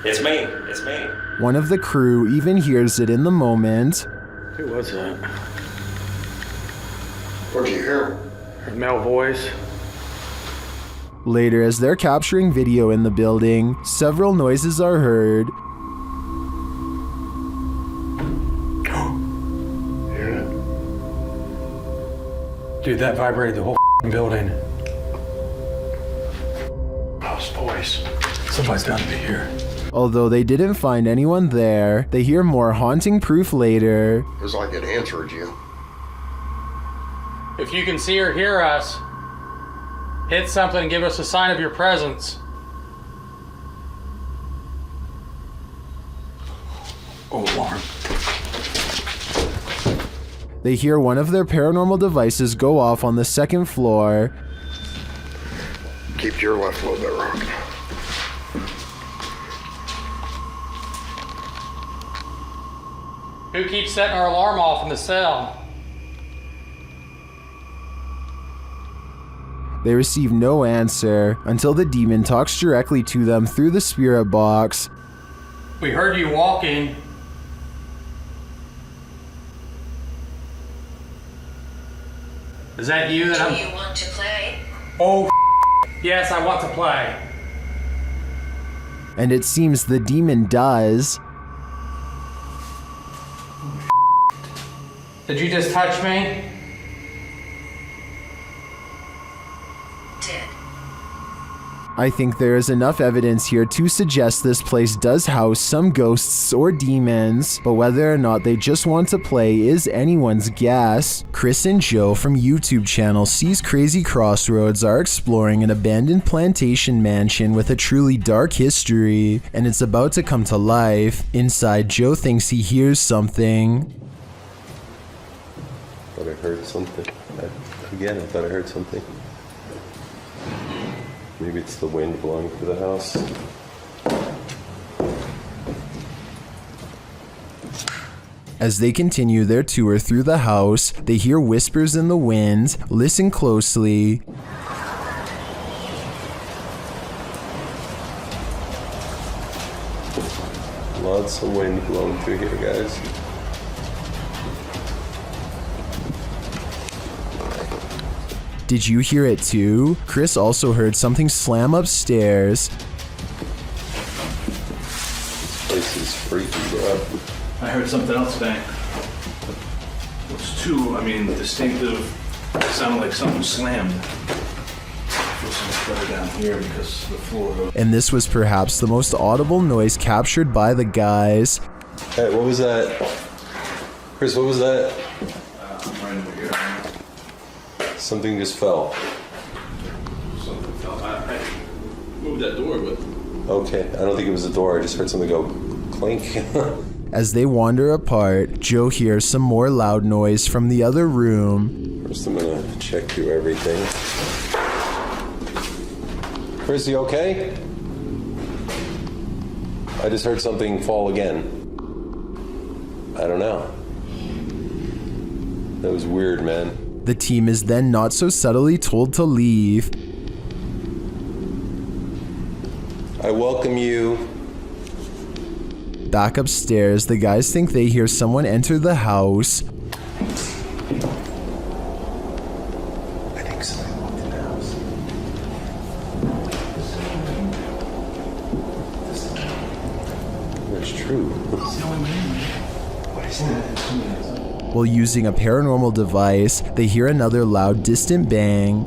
it's me. One of the crew even hears it in the moment. Who was that? What'd you hear? A male voice. Later, as they're capturing video in the building, several noises are heard. Hear it? Dude, that vibrated the whole building. Mouse voice. Somebody's got to be here. Although they didn't find anyone there, they hear more haunting proof later. It was like it answered you. If you can see or hear us, hit something and give us a sign of your presence. Oh, alarm. They hear one of their paranormal devices go off on the second floor. Keep your left a little bit rocking. Who keeps setting our alarm off in the cell? They receive no answer until the demon talks directly to them through the spirit box. We heard you walking. Is that you? Do you want to play? Oh, yes, I want to play. And it seems the demon does. Did you just touch me? I think there is enough evidence here to suggest this place does house some ghosts or demons, but whether or not they just want to play is anyone's guess. Chris and Joe from YouTube channel Sees Crazy Crossroads are exploring an abandoned plantation mansion with a truly dark history, and it's about to come to life. Inside, Joe thinks he hears something. I thought I heard something. I thought I heard something. Maybe it's the wind blowing through the house. As they continue their tour through the house, they hear whispers in the wind. Listen closely. Lots of wind blowing through here, guys. Did you hear it too? Chris also heard something slam upstairs. This place is freaky, bro. I heard something else bang. It was too, distinctive. It sounded like something slammed. I feel so much better down here because the floor. And this was perhaps the most audible noise captured by the guys. Hey, what was that? Chris, what was that? Right over here. Something just fell. Something fell. I moved that door, but. Okay, I don't think it was a door. I just heard something go clink. As they wander apart, Joe hears some more loud noise from the other room. First, I'm gonna check through everything. Chris, you okay? I just heard something fall again. I don't know. That was weird, man. The team is then not so subtly told to leave. I welcome you. Back upstairs, the guys think they hear someone enter the house. I think somebody walked in the house. That's true. What is that? While using a paranormal device, they hear another loud, distant bang.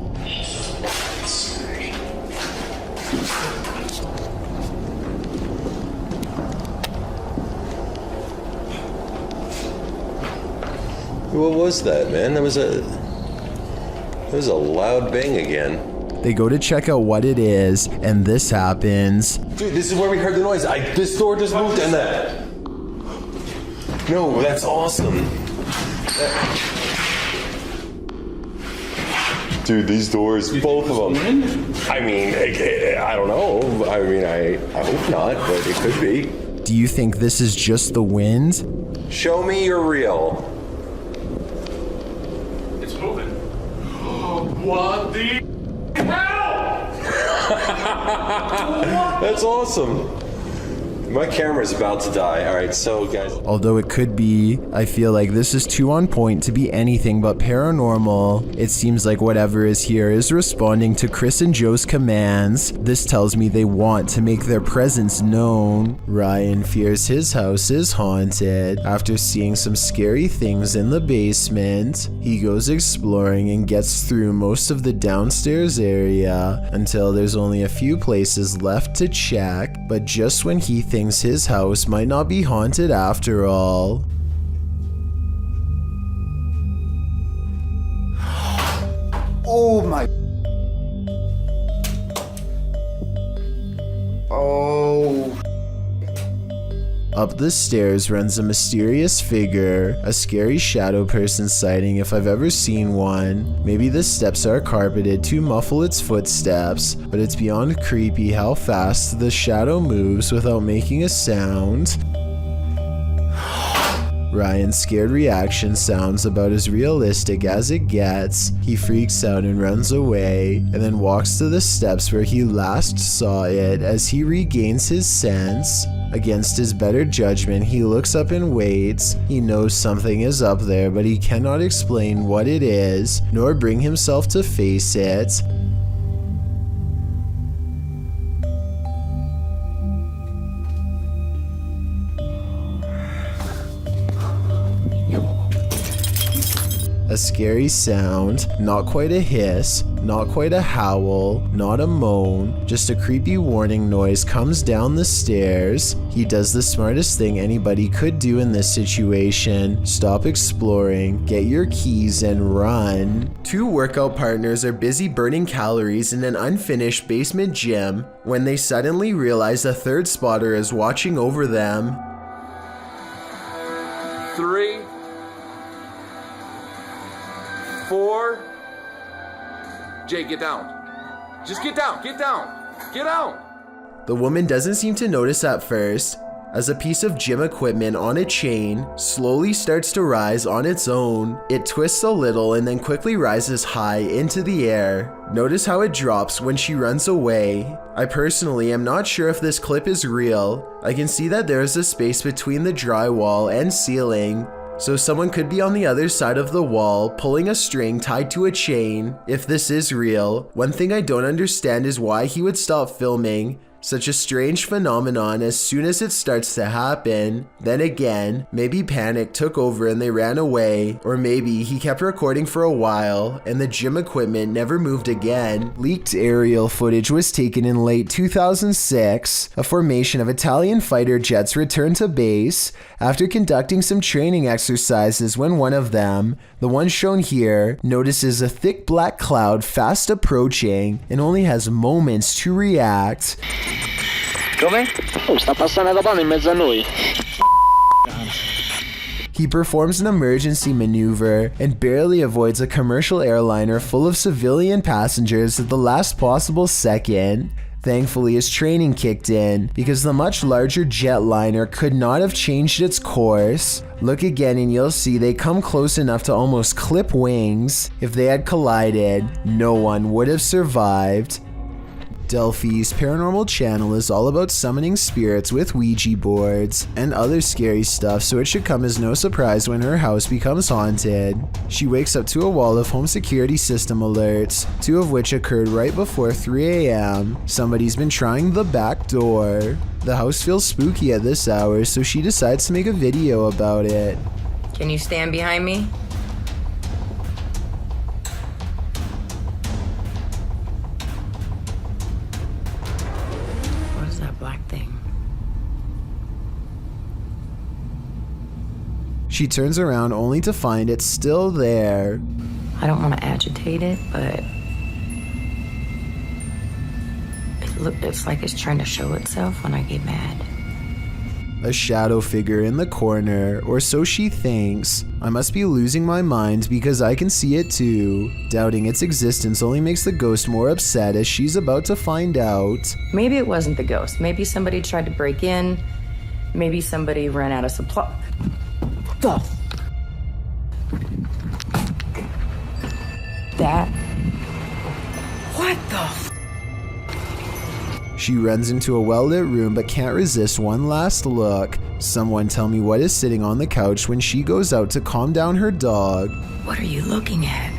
What was that, man? That was a loud bang again. They go to check out what it is, and this happens. Dude, this is where we heard the noise. This door just moved and that. No, that's awesome. Dude, these doors, both of them. I don't know. I hope not, but it could be. Do you think this is just the wind? Show me you're real. It's moving. What the hell? That's awesome. My camera's about to die. All right, so guys. Although it could be, I feel like this is too on point to be anything but paranormal. It seems like whatever is here is responding to Chris and Joe's commands. This tells me they want to make their presence known. Ryan fears his house is haunted. After seeing some scary things in the basement, he goes exploring and gets through most of the downstairs area until there's only a few places left to check. But just when he thinks his house might not be haunted after all. Oh my. Oh. Up the stairs runs a mysterious figure, a scary shadow person sighting if I've ever seen one. Maybe the steps are carpeted to muffle its footsteps, but it's beyond creepy how fast the shadow moves without making a sound. Ryan's scared reaction sounds about as realistic as it gets. He freaks out and runs away, and then walks to the steps where he last saw it as he regains his sense. Against his better judgment, he looks up and waits. He knows something is up there, but he cannot explain what it is, nor bring himself to face it. A scary sound, not quite a hiss, not quite a howl, not a moan, just a creepy warning noise comes down the stairs. He does the smartest thing anybody could do in this situation. Stop exploring, get your keys and run. Two workout partners are busy burning calories in an unfinished basement gym when they suddenly realize a third spotter is watching over them. 3, 4. Jay, get down. Just get down. Get down. Get down. The woman doesn't seem to notice at first, as a piece of gym equipment on a chain slowly starts to rise on its own. It twists a little and then quickly rises high into the air. Notice how it drops when she runs away. I personally am not sure if this clip is real. I can see that there is a space between the drywall and ceiling. So someone could be on the other side of the wall, pulling a string tied to a chain. If this is real, one thing I don't understand is why he would stop filming such a strange phenomenon as soon as it starts to happen. Then again, maybe panic took over and they ran away, or maybe he kept recording for a while and the gym equipment never moved again. Leaked aerial footage was taken in late 2006. A formation of Italian fighter jets returned to base after conducting some training exercises when one of them, the one shown here, notices a thick black cloud fast approaching and only has moments to react. Dove? Oh, sta passando da pane in mezzo a noi. He performs an emergency maneuver and barely avoids a commercial airliner full of civilian passengers at the last possible second. Thankfully, his training kicked in because the much larger jetliner could not have changed its course. Look again and you'll see they come close enough to almost clip wings. If they had collided, no one would have survived. Delphi's paranormal channel is all about summoning spirits with Ouija boards and other scary stuff, so it should come as no surprise when her house becomes haunted. She wakes up to a wall of home security system alerts, 2 of which occurred right before 3 a.m. Somebody's been trying the back door. The house feels spooky at this hour, so she decides to make a video about it. Can you stand behind me? Black thing. She turns around only to find it's still there. I don't want to agitate it, but it's like it's trying to show itself when I get mad. A shadow figure in the corner, or so she thinks. I must be losing my mind because I can see it too. Doubting its existence only makes the ghost more upset as she's about to find out. Maybe it wasn't the ghost. Maybe somebody tried to break in. Maybe somebody ran out of supply. That? What the? She runs into a well-lit room but can't resist one last look. Someone tell me what is sitting on the couch when she goes out to calm down her dog. What are you looking at?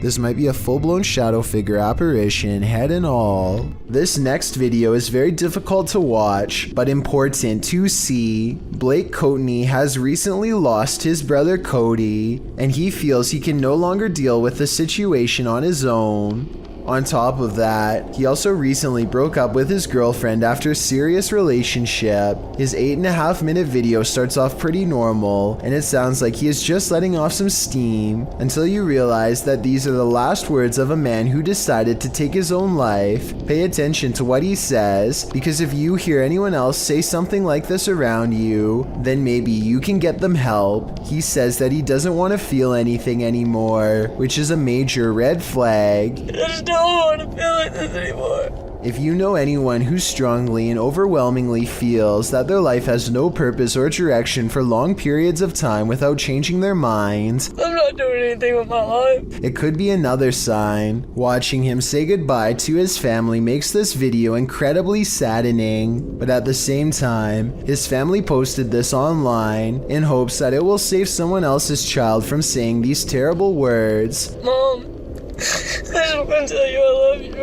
This might be a full-blown shadow figure apparition, head and all. This next video is very difficult to watch, but important to see. Blake Courtney has recently lost his brother Cody, and he feels he can no longer deal with the situation on his own. On top of that, he also recently broke up with his girlfriend after a serious relationship. His 8.5-minute video starts off pretty normal, and it sounds like he is just letting off some steam, until you realize that these are the last words of a man who decided to take his own life. Pay attention to what he says, because if you hear anyone else say something like this around you, then maybe you can get them help. He says that he doesn't want to feel anything anymore, which is a major red flag. I don't want to feel like this anymore. If you know anyone who strongly and overwhelmingly feels that their life has no purpose or direction for long periods of time without changing their minds, I'm not doing anything with my life. It could be another sign. Watching him say goodbye to his family makes this video incredibly saddening, but at the same time, his family posted this online in hopes that it will save someone else's child from saying these terrible words. Mom, I just want to tell you I love you.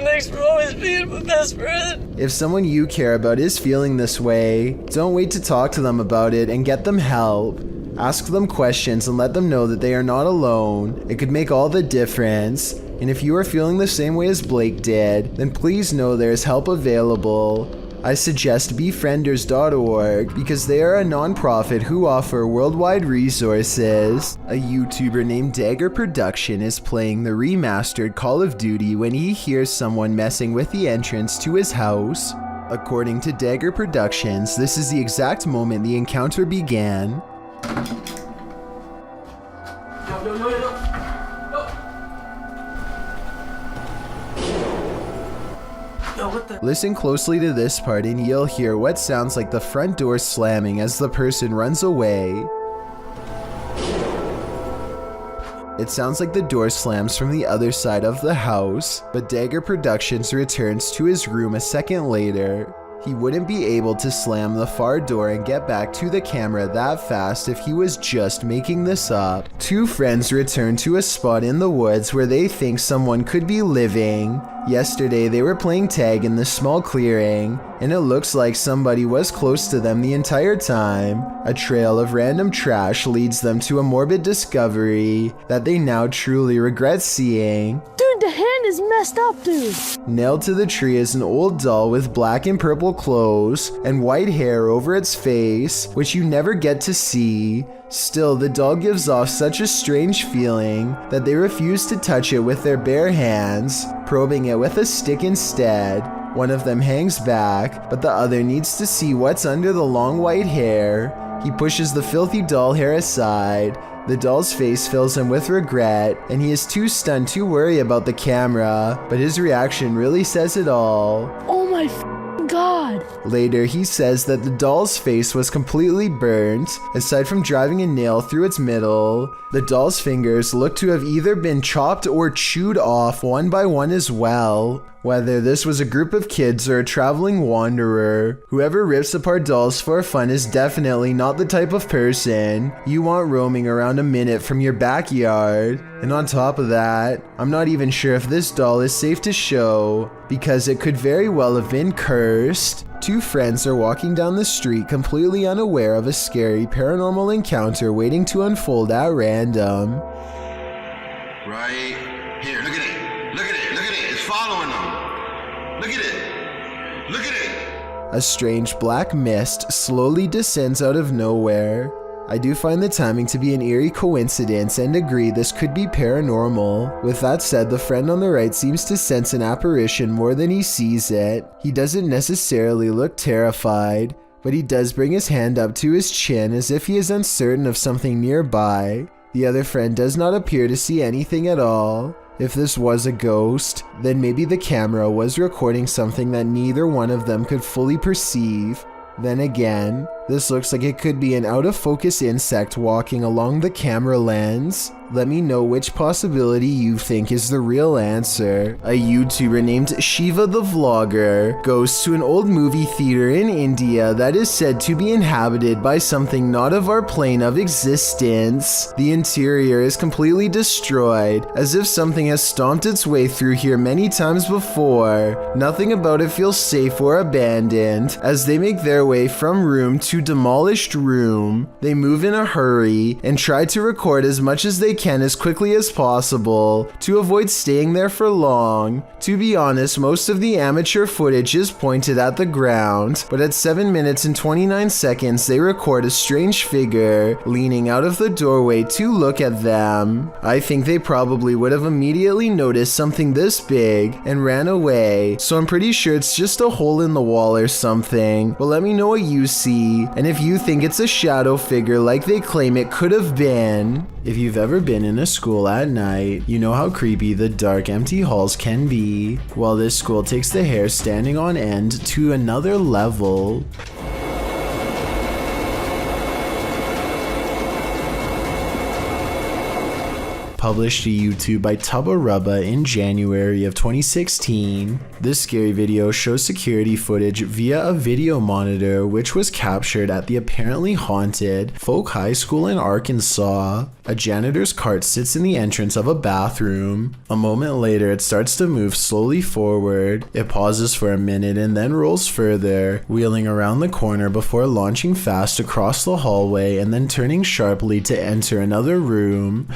Thanks for always being my best friend. If someone you care about is feeling this way, don't wait to talk to them about it and get them help. Ask them questions and let them know that they are not alone. It could make all the difference. And if you are feeling the same way as Blake did, then please know there is help available. I suggest befrienders.org because they are a non-profit who offer worldwide resources. A YouTuber named Dagger Production is playing the remastered Call of Duty when he hears someone messing with the entrance to his house. According to Dagger Productions, this is the exact moment the encounter began. Listen closely to this part and you'll hear what sounds like the front door slamming as the person runs away. It sounds like the door slams from the other side of the house, but Dagger Productions returns to his room a second later. He wouldn't be able to slam the far door and get back to the camera that fast if he was just making this up. Two friends return to a spot in the woods where they think someone could be living. Yesterday they were playing tag in this small clearing, and it looks like somebody was close to them the entire time. A trail of random trash leads them to a morbid discovery that they now truly regret seeing. Dude, the hand is messed up, dude. Nailed to the tree is an old doll with black and purple clothes and white hair over its face, which you never get to see. Still, the doll gives off such a strange feeling that they refuse to touch it with their bare hands, probing it with a stick instead. One of them hangs back, but the other needs to see what's under the long white hair. He pushes the filthy doll hair aside. The doll's face fills him with regret, and he is too stunned to worry about the camera, but his reaction really says it all. Oh my God. Later, he says that the doll's face was completely burnt, aside from driving a nail through its middle. The doll's fingers look to have either been chopped or chewed off one by one as well. Whether this was a group of kids or a traveling wanderer, whoever rips apart dolls for fun is definitely not the type of person you want roaming around a minute from your backyard. And on top of that, I'm not even sure if this doll is safe to show, because it could very well have been cursed. Two friends are walking down the street completely unaware of a scary paranormal encounter waiting to unfold at random. Right here, look at it. Look at it. Look at it. It's following them. Look at it. Look at it. A strange black mist slowly descends out of nowhere. I do find the timing to be an eerie coincidence and agree this could be paranormal. With that said, the friend on the right seems to sense an apparition more than he sees it. He doesn't necessarily look terrified, but he does bring his hand up to his chin as if he is uncertain of something nearby. The other friend does not appear to see anything at all. If this was a ghost, then maybe the camera was recording something that neither one of them could fully perceive. Then again, this looks like it could be an out-of-focus insect walking along the camera lens. Let me know which possibility you think is the real answer. A YouTuber named Shiva the Vlogger goes to an old movie theater in India that is said to be inhabited by something not of our plane of existence. The interior is completely destroyed, as if something has stomped its way through here many times before. Nothing about it feels safe or abandoned. As they make their way from room to demolished room, they move in a hurry and try to record as much as they can as quickly as possible to avoid staying there for long. To be honest, most of the amateur footage is pointed at the ground, but at 7 minutes and 29 seconds they record a strange figure leaning out of the doorway to look at them. I think they probably would have immediately noticed something this big and ran away, so I'm pretty sure it's just a hole in the wall or something, but let me know what you see, and if you think it's a shadow figure like they claim it could have been. If you've ever been in a school at night, you know how creepy the dark, empty halls can be. Well, this school takes the hair standing on end to another level. Published to YouTube by Tubba Rubba in January of 2016. This scary video shows security footage via a video monitor which was captured at the apparently haunted Folk High School in Arkansas. A janitor's cart sits in the entrance of a bathroom. A moment later, it starts to move slowly forward. It pauses for a minute and then rolls further, wheeling around the corner before launching fast across the hallway and then turning sharply to enter another room.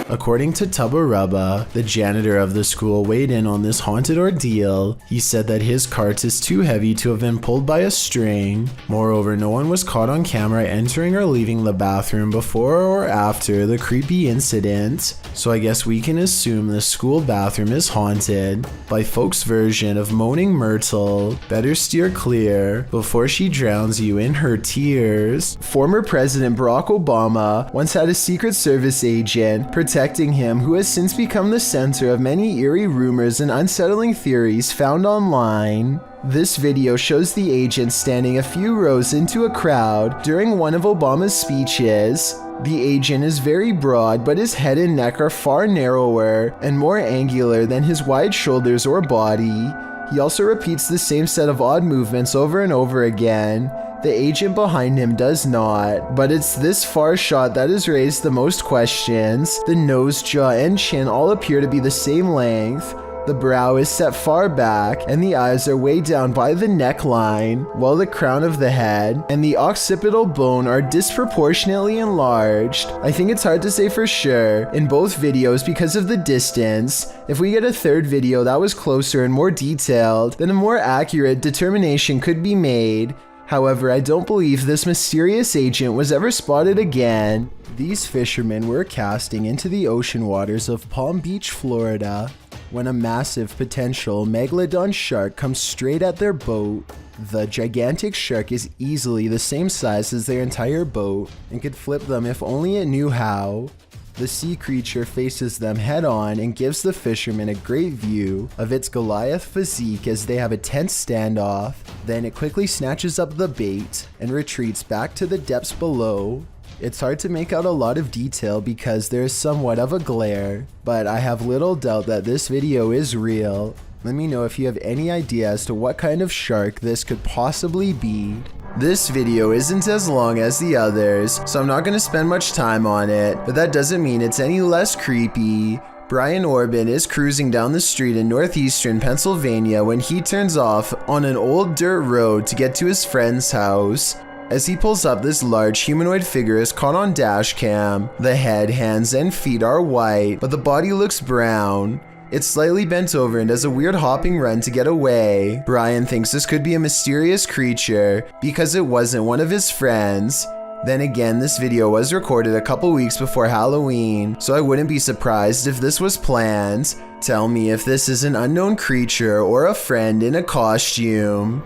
According to Tubba Rubba, the janitor of the school weighed in on this haunted ordeal. He said that his cart is too heavy to have been pulled by a string. Moreover, no one was caught on camera entering or leaving the bathroom before or after the creepy incident. So I guess we can assume the school bathroom is haunted. By folks' version of moaning Myrtle, better steer clear before she drowns you in her tears. Former President Barack Obama once had a Secret Service agent protect protecting him, who has since become the center of many eerie rumors and unsettling theories found online. This video shows the agent standing a few rows into a crowd during one of Obama's speeches. The agent is very broad, but his head and neck are far narrower and more angular than his wide shoulders or body. He also repeats the same set of odd movements over and over again. The agent behind him does not, but it's this far shot that has raised the most questions. The nose, jaw, and chin all appear to be the same length. The brow is set far back, and the eyes are way down by the neckline, while the crown of the head and the occipital bone are disproportionately enlarged. I think it's hard to say for sure in both videos because of the distance. If we get a third video that was closer and more detailed, then a more accurate determination could be made. However, I don't believe this mysterious agent was ever spotted again. These fishermen were casting into the ocean waters of Palm Beach, Florida, when a massive potential megalodon shark comes straight at their boat. The gigantic shark is easily the same size as their entire boat and could flip them if only it knew how. The sea creature faces them head on and gives the fishermen a great view of its Goliath physique as they have a tense standoff. Then it quickly snatches up the bait and retreats back to the depths below. It's hard to make out a lot of detail because there is somewhat of a glare, but I have little doubt that this video is real. Let me know if you have any idea as to what kind of shark this could possibly be. This video isn't as long as the others, so I'm not going to spend much time on it, but that doesn't mean it's any less creepy. Brian Orban is cruising down the street in northeastern Pennsylvania when he turns off on an old dirt road to get to his friend's house. As he pulls up, this large humanoid figure is caught on dash cam. The head, hands, and feet are white, but the body looks brown. It's slightly bent over and does a weird hopping run to get away. Brian thinks this could be a mysterious creature because it wasn't one of his friends. Then again, this video was recorded a couple weeks before Halloween, so I wouldn't be surprised if this was planned. Tell me if this is an unknown creature or a friend in a costume.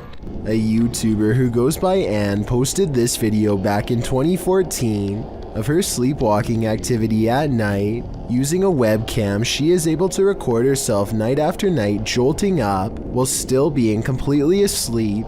A YouTuber who goes by Anne posted this video back in 2014 of her sleepwalking activity at night. Using a webcam, she is able to record herself night after night jolting up while still being completely asleep.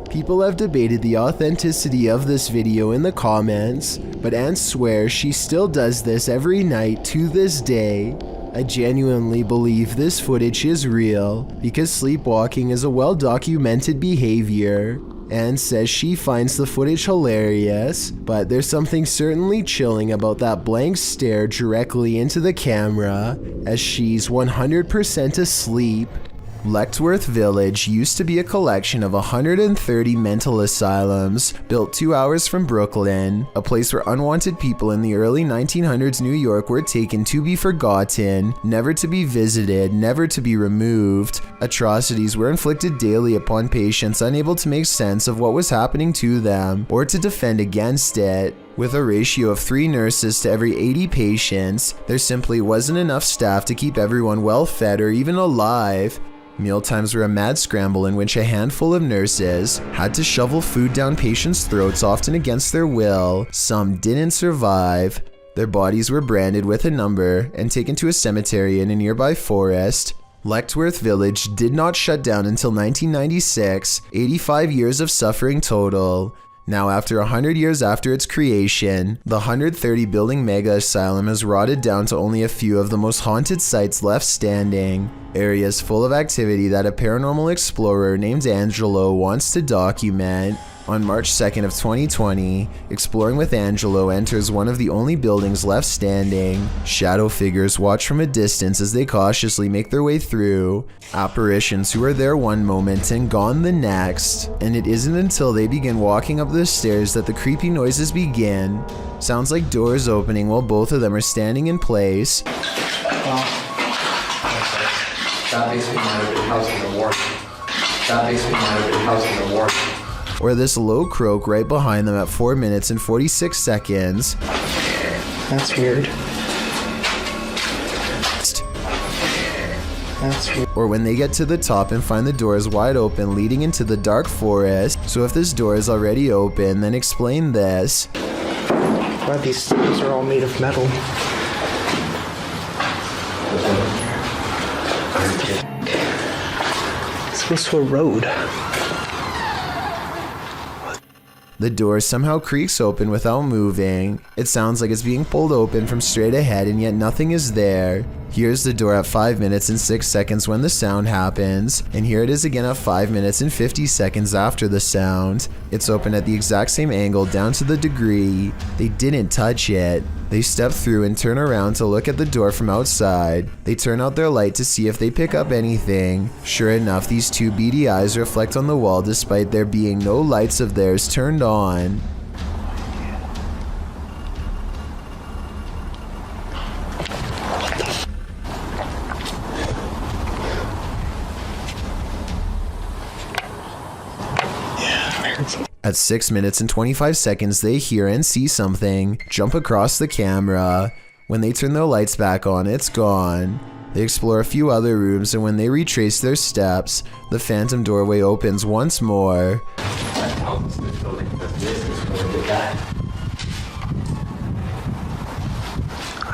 People have debated the authenticity of this video in the comments, but Anne swears she still does this every night to this day. I genuinely believe this footage is real because sleepwalking is a well-documented behavior. Anne says she finds the footage hilarious, but there's something certainly chilling about that blank stare directly into the camera as she's 100% asleep. Letchworth Village used to be a collection of 130 mental asylums built 2 hours from Brooklyn, a place where unwanted people in the early 1900s New York were taken to be forgotten, never to be visited, never to be removed. Atrocities were inflicted daily upon patients unable to make sense of what was happening to them or to defend against it. With a ratio of 3 nurses to every 80 patients, there simply wasn't enough staff to keep everyone well fed or even alive. Mealtimes were a mad scramble in which a handful of nurses had to shovel food down patients' throats, often against their will. Some didn't survive. Their bodies were branded with a number and taken to a cemetery in a nearby forest. Letchworth Village did not shut down until 1996, 85 years of suffering total. Now, after 100 years after its creation, the 130-building mega asylum has rotted down to only a few of the most haunted sites left standing. Areas full of activity that a paranormal explorer named Angelo wants to document. On March 2nd of 2020, Exploring with Angelo enters one of the only buildings left standing. Shadow figures watch from a distance as they cautiously make their way through. Apparitions who are there one moment and gone the next. And it isn't until they begin walking up the stairs that the creepy noises begin. Sounds like doors opening while both of them are standing in place. That basically might have been housed in the morning. That basically might have been housed in the morning. Or this low croak right behind them at 4 minutes and 46 seconds. That's weird. That's weird. Or when they get to the top and find the doors wide open leading into the dark forest. So if this door is already open, then explain this. Glad these are all made of metal. close to a road. The door somehow creaks open without moving. It sounds like it's being pulled open from straight ahead, and yet nothing is there. Here's the door at 5 minutes and 6 seconds when the sound happens, and here it is again at 5 minutes and 50 seconds after the sound. It's open at the exact same angle down to the degree. They didn't touch it. They step through and turn around to look at the door from outside. They turn out their light to see if they pick up anything. Sure enough, these two beady eyes reflect on the wall despite there being no lights of theirs turned on. At 6 minutes and 25 seconds, they hear and see something jump across the camera. When they turn their lights back on, it's gone. They explore a few other rooms, and when they retrace their steps, the phantom doorway opens once more. I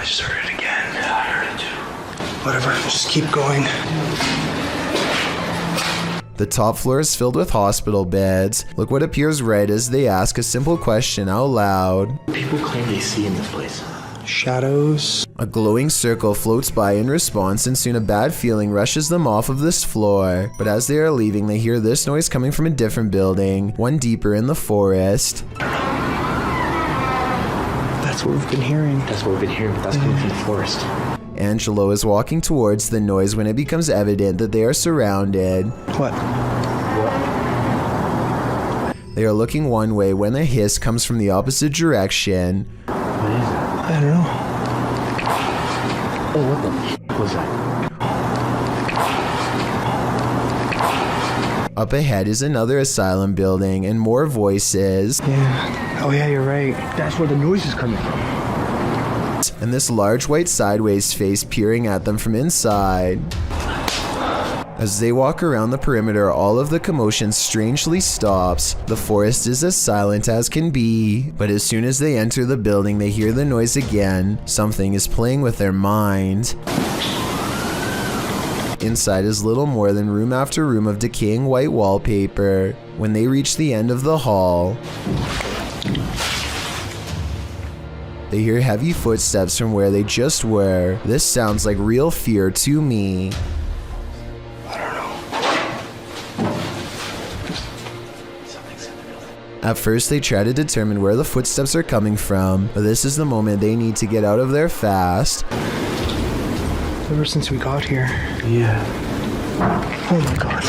just heard it again. Yeah, I heard it too. Whatever, just keep going. The top floor is filled with hospital beds. Look what appears right as they ask a simple question out loud. People claim they see in this place. Shadows. A glowing circle floats by in response, and soon a bad feeling rushes them off of this floor. But as they are leaving, they hear this noise coming from a different building, one deeper in the forest. That's what we've been hearing. That's what we've been hearing, but that's coming from the forest. Angelo is walking towards the noise when it becomes evident that they are surrounded. What? They are looking one way when a hiss comes from the opposite direction. What is it? I don't know. Oh, what the was that? Up ahead is another asylum building and more voices. Yeah. Oh yeah, you're right. That's where the noise is coming from. And this large white sideways face peering at them from inside. As they walk around the perimeter, all of the commotion strangely stops. The forest is as silent as can be, but as soon as they enter the building, they hear the noise again. Something is playing with their mind. Inside is little more than room after room of decaying white wallpaper. When they reach the end of the hall, they hear heavy footsteps from where they just were. This sounds like real fear to me. At first, they try to determine where the footsteps are coming from, but this is the moment they need to get out of there fast. Ever since we got here. Yeah. Oh my god.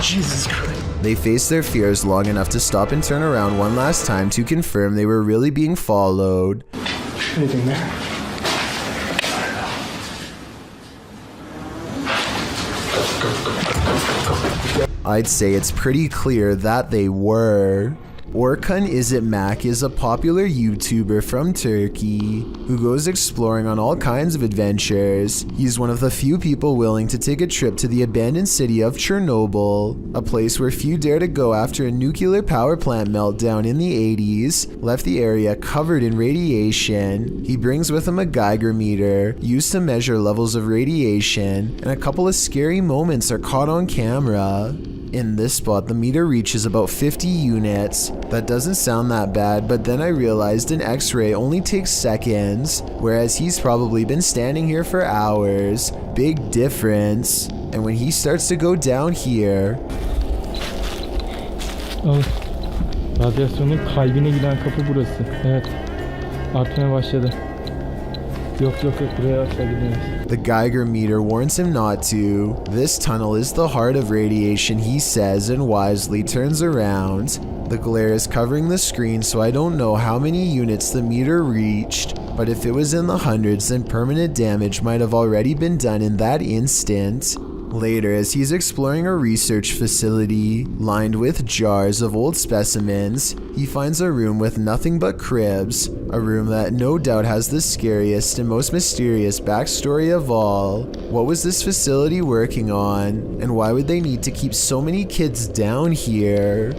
Jesus Christ. They face their fears long enough to stop and turn around one last time to confirm they were really being followed. Anything there? I'd say it's pretty clear that they were. Orkun Izitmak is a popular YouTuber from Turkey who goes exploring on all kinds of adventures. He's one of the few people willing to take a trip to the abandoned city of Chernobyl, a place where few dare to go after a nuclear power plant meltdown in the 80s left the area covered in radiation. He brings with him a Geiger meter used to measure levels of radiation, and a couple of scary moments are caught on camera. In this spot, the meter reaches about 50 units. That doesn't sound that bad, but then I realized an X-ray only takes seconds, whereas he's probably been standing here for hours. Big difference. And when he starts to go down here... Radyasyonun kalbine giden kapı burası. Evet. Artmaya başladı. Yok, buraya asla gidemeyiz. The Geiger meter warns him not to. This tunnel is the heart of radiation, he says, and wisely turns around. The glare is covering the screen, so I don't know how many units the meter reached, but if it was in the hundreds, then permanent damage might have already been done in that instant. Later, as he's exploring a research facility lined with jars of old specimens, he finds a room with nothing but cribs, a room that no doubt has the scariest and most mysterious backstory of all. What was this facility working on, and why would they need to keep so many kids down here?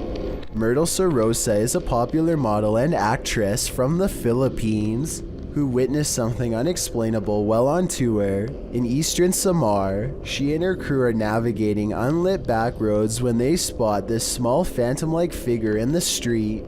Myrtle Sorosa is a popular model and actress from the Philippines. who witnessed something unexplainable while on tour. In eastern Samar, she and her crew are navigating unlit back roads when they spot this small phantom-like figure in the street.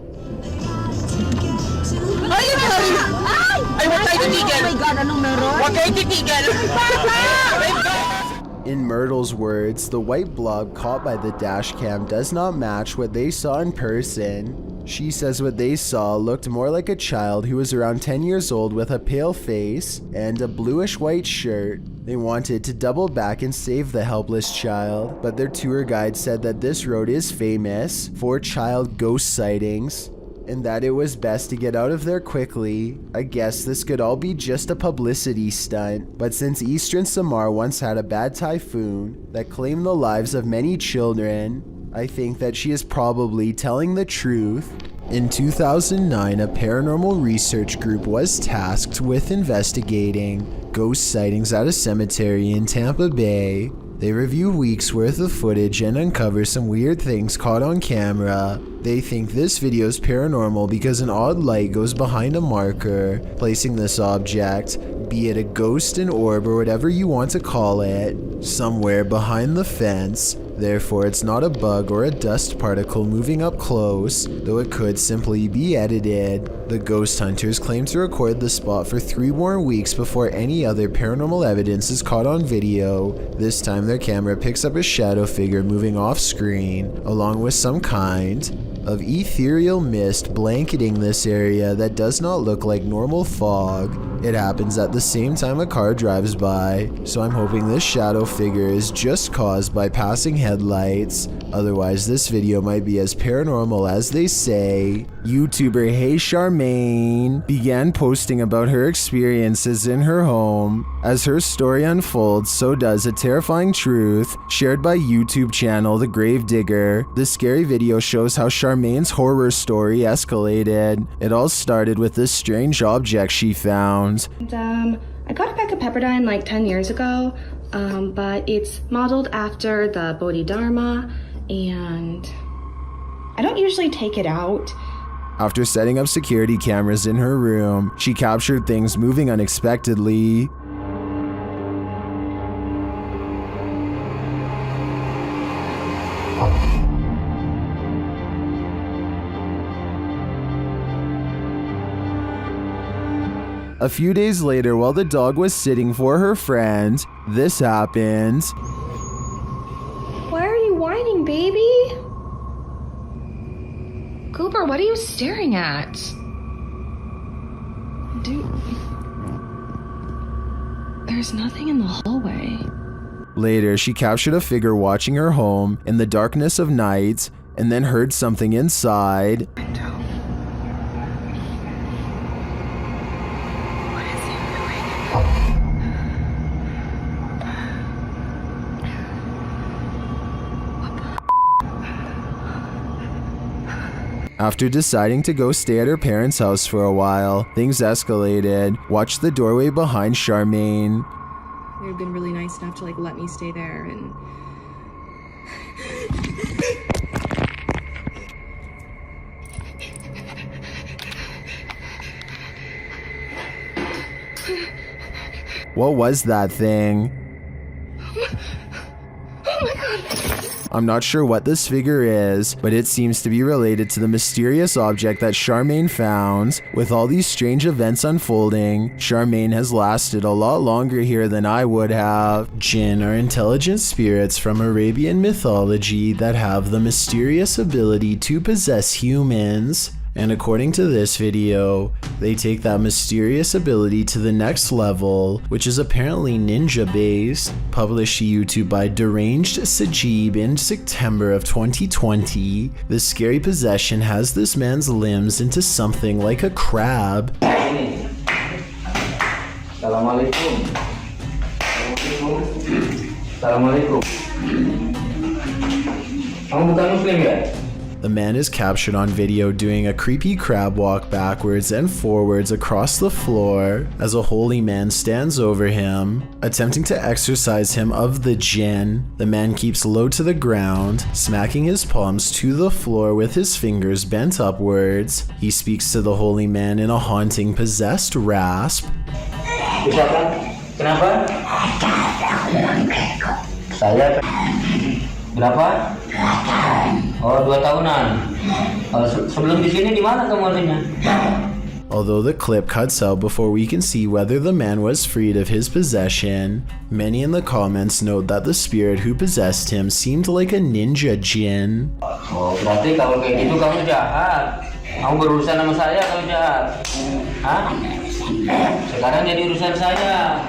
In Myrtle's words, the white blob caught by the dash cam does not match what they saw in person. She says what they saw looked more like a child who was around 10 years old with a pale face and a bluish-white shirt. They wanted to double back and save the helpless child, but their tour guide said that this road is famous for child ghost sightings, and that it was best to get out of there quickly. I guess this could all be just a publicity stunt, but since eastern Samar once had a bad typhoon that claimed the lives of many children, I think that she is probably telling the truth. In 2009, a paranormal research group was tasked with investigating ghost sightings at a cemetery in Tampa Bay. They review weeks worth of footage and uncover some weird things caught on camera. They think this video is paranormal because an odd light goes behind a marker, placing this object, be it a ghost, an orb, or whatever you want to call it, somewhere behind the fence. Therefore, it's not a bug or a dust particle moving up close, though it could simply be edited. The ghost hunters claim to record the spot for 3 more weeks before any other paranormal evidence is caught on video. This time their camera picks up a shadow figure moving off screen, along with some kind of ethereal mist blanketing this area that does not look like normal fog. It happens at the same time a car drives by, so I'm hoping this shadow figure is just caused by passing headlights. Otherwise, this video might be as paranormal as they say. YouTuber Hey Charmaine began posting about her experiences in her home. As her story unfolds, so does a terrifying truth shared by YouTube channel The Grave Digger. The scary video shows how Charmaine's horror story escalated. It all started with this strange object she found. I got a pack of Pepperdine like 10 years ago, but it's modeled after the Bodhidharma, and I don't usually take it out. After setting up security cameras in her room, she captured things moving unexpectedly. A few days later, while the dog was sitting for her friend, this happened. Why are you whining, baby? Cooper, what are you staring at? Dude, there's nothing in the hallway. Later, she captured a figure watching her home in the darkness of night, and then heard something inside. After deciding to go stay at her parents' house for a while, things escalated. Watch the doorway behind Charmaine. They've been really nice enough to let me stay there, and What was that thing? oh my god. I'm not sure what this figure is, but it seems to be related to the mysterious object that Charmaine found. With all these strange events unfolding, Charmaine has lasted a lot longer here than I would have. Jinn are intelligent spirits from Arabian mythology that have the mysterious ability to possess humans. And according to this video, they take that mysterious ability to the next level, which is apparently ninja based. Published to YouTube by Deranged Sajib in September of 2020, this scary possession has this man's limbs into something like a crab. Assalamualaikum. Assalamualaikum. Kamu bukan Muslim ya? The man is captured on video doing a creepy crab walk backwards and forwards across the floor as a holy man stands over him, attempting to exorcise him of the jinn. The man keeps low to the ground, smacking his palms to the floor with his fingers bent upwards. He speaks to the holy man in a haunting, possessed rasp. Bisa kan? Kenapa? Saya berapa? Oh, 2 tahunan. Sebelum di sini di mana kamu adanya? Although the clip cuts out before we can see whether the man was freed of his possession, many in the comments note that the spirit who possessed him seemed like a ninja jinn. Oh, berarti kalau kayak gitu kamu jahat. Kamu berurusan sama saya, kamu jahat. Hah? Sekarang jadi urusan saya.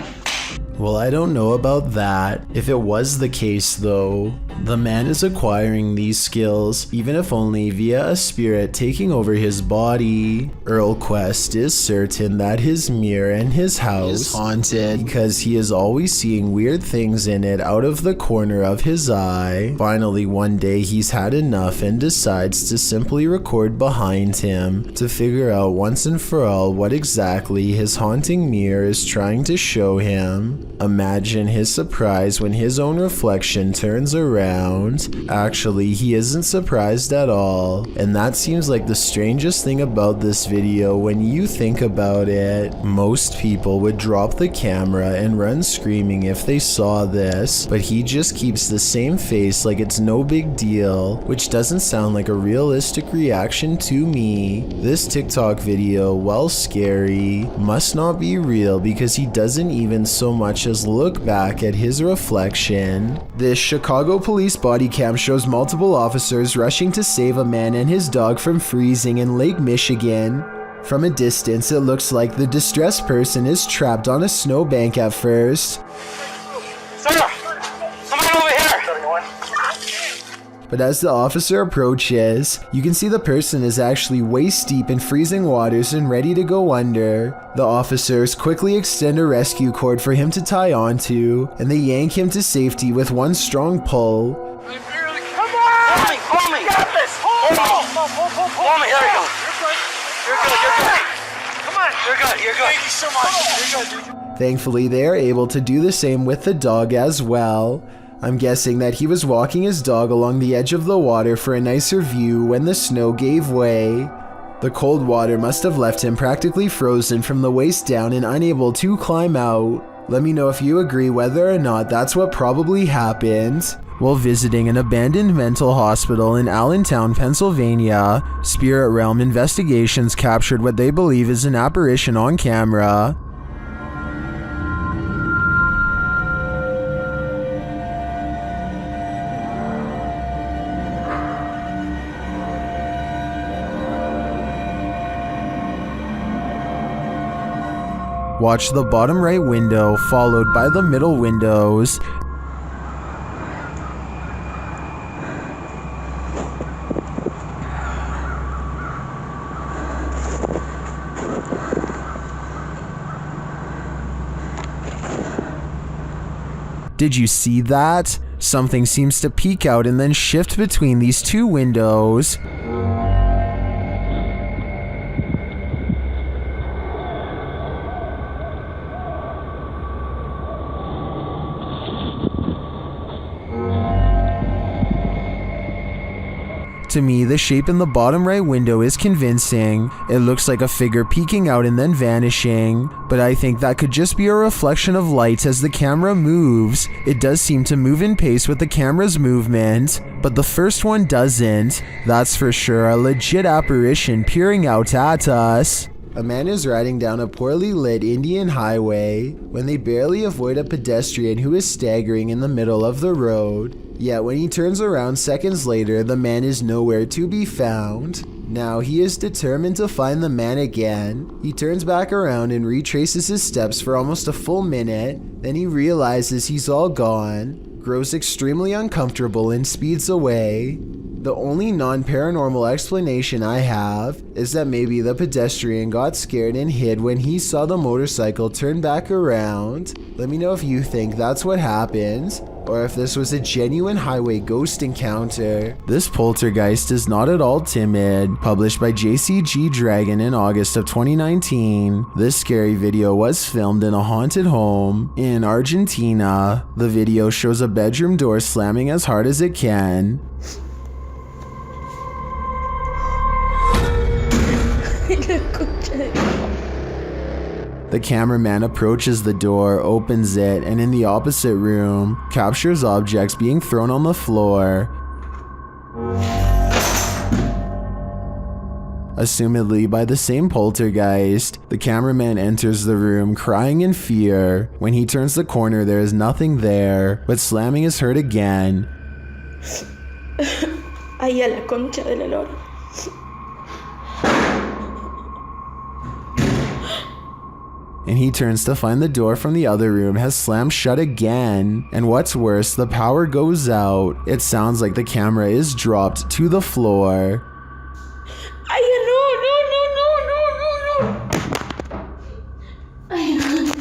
Well, I don't know about that. If it was the case though, the man is acquiring these skills, even if only via a spirit taking over his body. Earl Quest is certain that his mirror in his house is haunted because he is always seeing weird things in it out of the corner of his eye. Finally, one day he's had enough and decides to simply record behind him to figure out once and for all what exactly his haunting mirror is trying to show him. Imagine his surprise when his own reflection turns around. Actually, he isn't surprised at all, and that seems like the strangest thing about this video when you think about it. Most people would drop the camera and run screaming if they saw this, but he just keeps the same face like it's no big deal, which doesn't sound like a realistic reaction to me. This TikTok video, while scary, must not be real because he doesn't even so much as look back at his reflection. This Chicago police body cam shows multiple officers rushing to save a man and his dog from freezing in Lake Michigan. From a distance, it looks like the distressed person is trapped on a snowbank at first. Sir! Someone over here! But as the officer approaches, you can see the person is actually waist deep in freezing waters and ready to go under. The officers quickly extend a rescue cord for him to tie onto, and they yank him to safety with one strong pull. Come on! Pull me! Got this! Pull me! There you go! You're good! Come on! You're good! Thank you so much! You're good! Thankfully, they are able to do the same with the dog as well. I'm guessing that he was walking his dog along the edge of the water for a nicer view when the snow gave way. The cold water must have left him practically frozen from the waist down and unable to climb out. Let me know if you agree whether or not that's what probably happened. While visiting an abandoned mental hospital in Allentown, Pennsylvania, Spirit Realm Investigations captured what they believe is an apparition on camera. Watch the bottom right window followed by the middle windows. Did you see that? Something seems to peek out and then shift between these two windows. To me, the shape in the bottom right window is convincing. It looks like a figure peeking out and then vanishing, but I think that could just be a reflection of light as the camera moves. It does seem to move in pace with the camera's movement, but the first one doesn't. That's for sure a legit apparition peering out at us. A man is riding down a poorly lit Indian highway when they barely avoid a pedestrian who is staggering in the middle of the road. Yet when he turns around seconds later, the man is nowhere to be found. Now he is determined to find the man again. He turns back around and retraces his steps for almost a full minute. Then he realizes he's all gone, grows extremely uncomfortable and speeds away. The only non-paranormal explanation I have is that maybe the pedestrian got scared and hid when he saw the motorcycle turn back around. Let me know if you think that's what happened, or if this was a genuine highway ghost encounter. This poltergeist is not at all timid. Published by JCG Dragon in August of 2019. This scary video was filmed in a haunted home in Argentina. The video shows a bedroom door slamming as hard as it can. The cameraman approaches the door, opens it, and in the opposite room, captures objects being thrown on the floor. Assumedly by the same poltergeist, the cameraman enters the room crying in fear. When he turns the corner, there is nothing there, but slamming is heard again. Ahí a la concha de la lora. And he turns to find the door from the other room has slammed shut again. And what's worse, the power goes out. It sounds like the camera is dropped to the floor. Ay, no. Ay, no.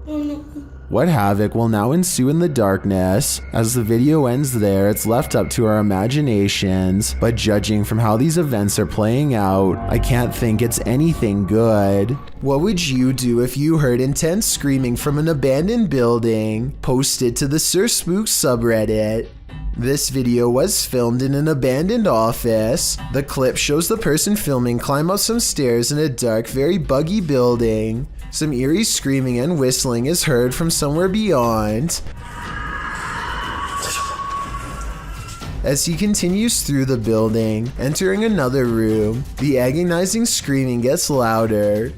Oh, no. What havoc will now ensue in the darkness? As the video ends there, it's left up to our imaginations, but judging from how these events are playing out, I can't think it's anything good. What would you do if you heard intense screaming from an abandoned building? Post it to the Sir Spook subreddit. This video was filmed in an abandoned office. The clip shows the person filming climb up some stairs in a dark, very buggy building. Some eerie screaming and whistling is heard from somewhere beyond. As he continues through the building, entering another room, the agonizing screaming gets louder.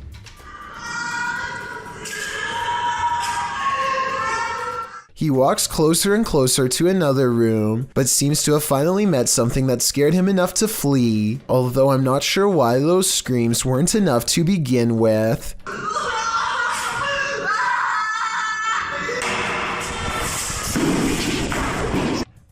He walks closer and closer to another room, but seems to have finally met something that scared him enough to flee, although I'm not sure why those screams weren't enough to begin with.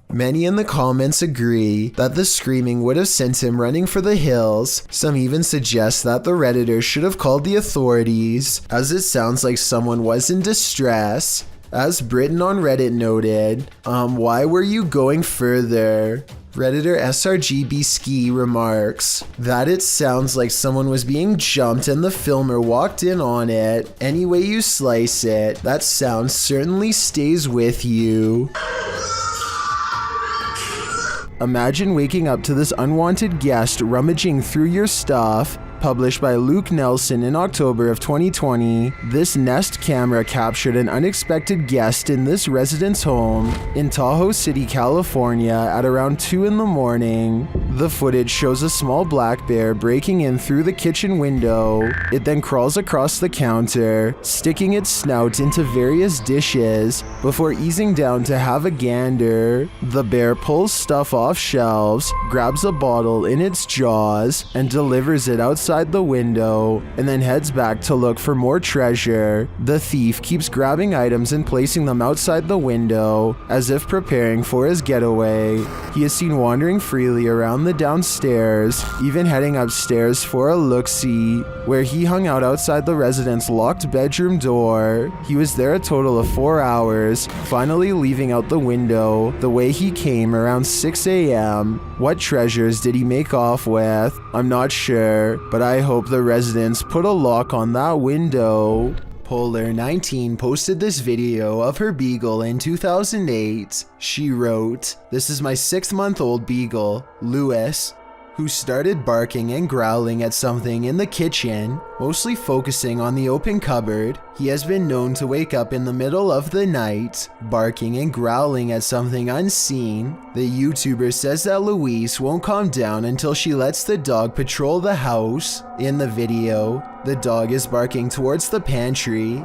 Many in the comments agree that the screaming would have sent him running for the hills. Some even suggest that the Redditors should have called the authorities, as it sounds like someone was in distress. As Britain on Reddit noted, why were you going further? Redditor SRGB Ski remarks that it sounds like someone was being jumped and the filmer walked in on it. Any way you slice it, that sound certainly stays with you. Imagine waking up to this unwanted guest rummaging through your stuff. Published by Luke Nelson in October of 2020, this Nest camera captured an unexpected guest in this resident's home in Tahoe City, California at around 2 in the morning. The footage shows a small black bear breaking in through the kitchen window. It then crawls across the counter, sticking its snout into various dishes before easing down to have a gander. The bear pulls stuff off shelves, grabs a bottle in its jaws, and delivers it outside the window, and then heads back to look for more treasure. The thief keeps grabbing items and placing them outside the window, as if preparing for his getaway. He is seen wandering freely around the downstairs, even heading upstairs for a look-see, where he hung out outside the resident's locked bedroom door. He was there a total of 4 hours, finally leaving out the window the way he came around 6 a.m. What treasures did he make off with? I'm not sure, but I hope the residents put a lock on that window. Polar19 posted this video of her beagle in 2008. She wrote, "This is my 6-month-old beagle, Lewis, who started barking and growling at something in the kitchen, mostly focusing on the open cupboard. He has been known to wake up in the middle of the night, barking and growling at something unseen. The YouTuber says that Louise won't calm down until she lets the dog patrol the house. In the video, the dog is barking towards the pantry.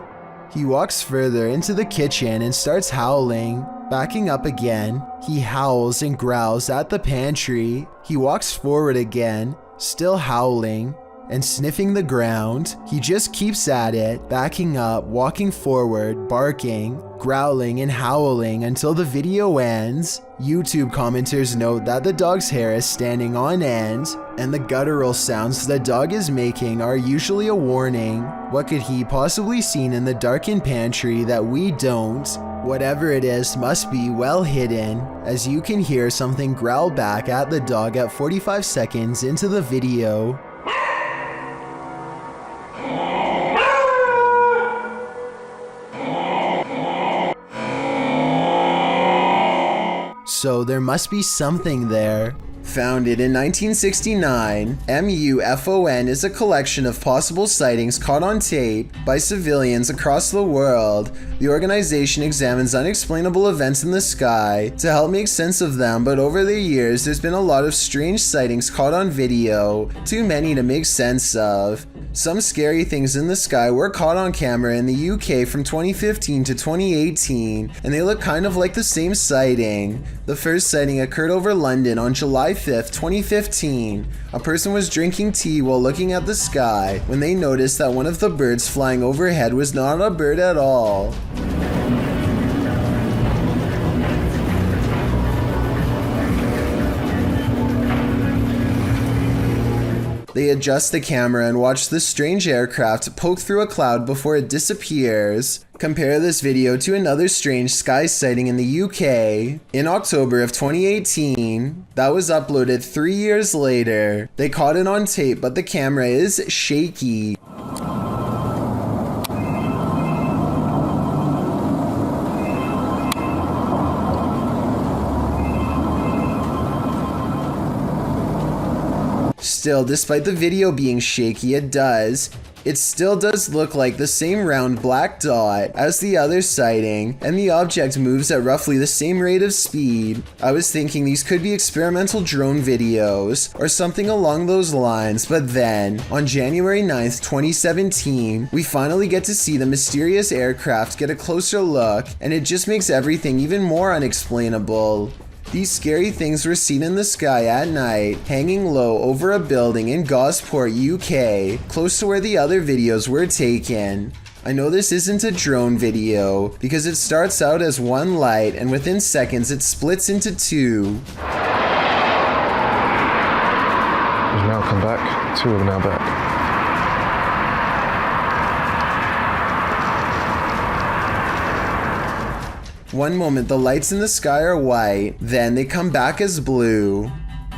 He walks further into the kitchen and starts howling. Backing up again, he howls and growls at the pantry. He walks forward again, still howling. and sniffing the ground. He just keeps at it, backing up, walking forward, barking, growling and howling until the video ends. YouTube commenters note that the dog's hair is standing on end, and the guttural sounds the dog is making are usually a warning. What could he possibly seen in the darkened pantry that we don't? Whatever it is must be well hidden, as you can hear something growl back at the dog at 45 seconds into the video. So there must be something there. Founded in 1969, MUFON is a collection of possible sightings caught on tape by civilians across the world. The organization examines unexplainable events in the sky to help make sense of them, but over the years there's been a lot of strange sightings caught on video, too many to make sense of. Some scary things in the sky were caught on camera in the UK from 2015 to 2018, and they look kind of like the same sighting. The first sighting occurred over London on July 5th, 2015. A person was drinking tea while looking at the sky when they noticed that one of the birds flying overhead was not a bird at all. They adjust the camera and watch this strange aircraft poke through a cloud before it disappears. Compare this video to another strange sky sighting in the UK in October of 2018 that was uploaded 3 years later. They caught it on tape, but the camera is shaky. Still, despite the video being shaky, it still does look like the same round black dot as the other sighting, and the object moves at roughly the same rate of speed. I was thinking these could be experimental drone videos or something along those lines, but then, on January 9th, 2017, we finally get to see the mysterious aircraft get a closer look, and it just makes everything even more unexplainable. These scary things were seen in the sky at night, hanging low over a building in Gosport, UK, close to where the other videos were taken. I know this isn't a drone video, because it starts out as one light and within seconds it splits into two. We've now come back, two are now back. One moment the lights in the sky are white, then they come back as blue.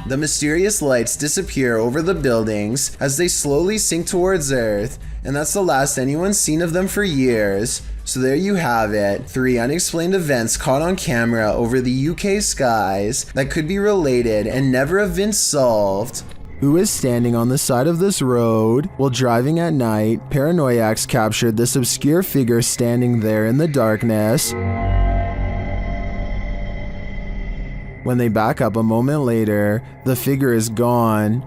The mysterious lights disappear over the buildings as they slowly sink towards Earth, and that's the last anyone's seen of them for years. So there you have it, 3 unexplained events caught on camera over the UK skies that could be related and never have been solved. Who is standing on the side of this road? While driving at night, paranoiacs captured this obscure figure standing there in the darkness. When they back up a moment later, the figure is gone.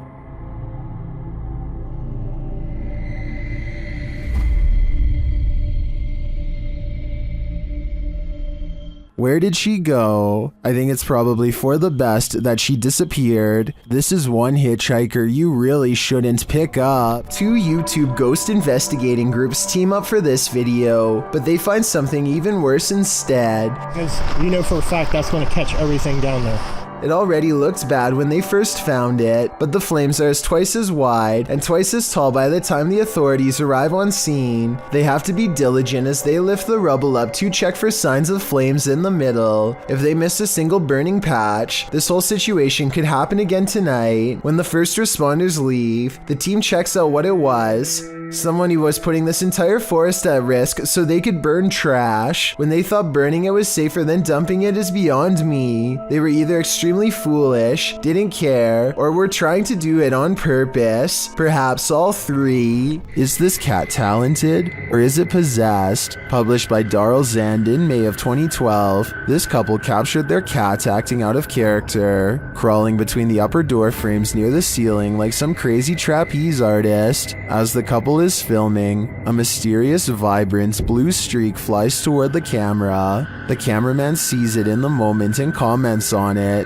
Where did she go? I think it's probably for the best that she disappeared. This is one hitchhiker you really shouldn't pick up. 2 YouTube ghost investigating groups team up for this video, but they find something even worse instead. Because you know for a fact that's going to catch everything down there. It already looked bad when they first found it, but the flames are twice as wide and twice as tall by the time the authorities arrive on scene. They have to be diligent as they lift the rubble up to check for signs of flames in the middle. If they miss a single burning patch, this whole situation could happen again tonight. When the first responders leave, the team checks out what it was. Someone who was putting this entire forest at risk so they could burn trash. When they thought burning it was safer than dumping it is beyond me. They were either extremely foolish, didn't care, or were trying to do it on purpose. Perhaps all 3. Is this cat talented, or is it possessed? Published by Darrell Zand in May of 2012, this couple captured their cat acting out of character, crawling between the upper door frames near the ceiling like some crazy trapeze artist. As the couple is filming, a mysterious, vibrant blue streak flies toward the camera. The cameraman sees it in the moment and comments on it.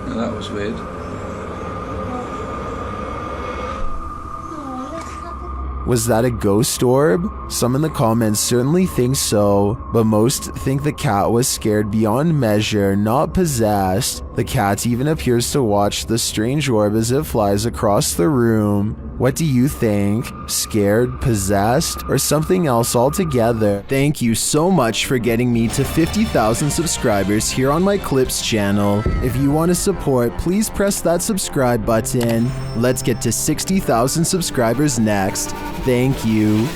Now that was weird. Was that a ghost orb? Some in the comments certainly think so, but most think the cat was scared beyond measure, not possessed. The cat even appears to watch the strange orb as it flies across the room. What do you think? Scared, possessed, or something else altogether? Thank you so much for getting me to 50,000 subscribers here on my Clips channel. If you want to support, please press that subscribe button. Let's get to 60,000 subscribers next. Thank you.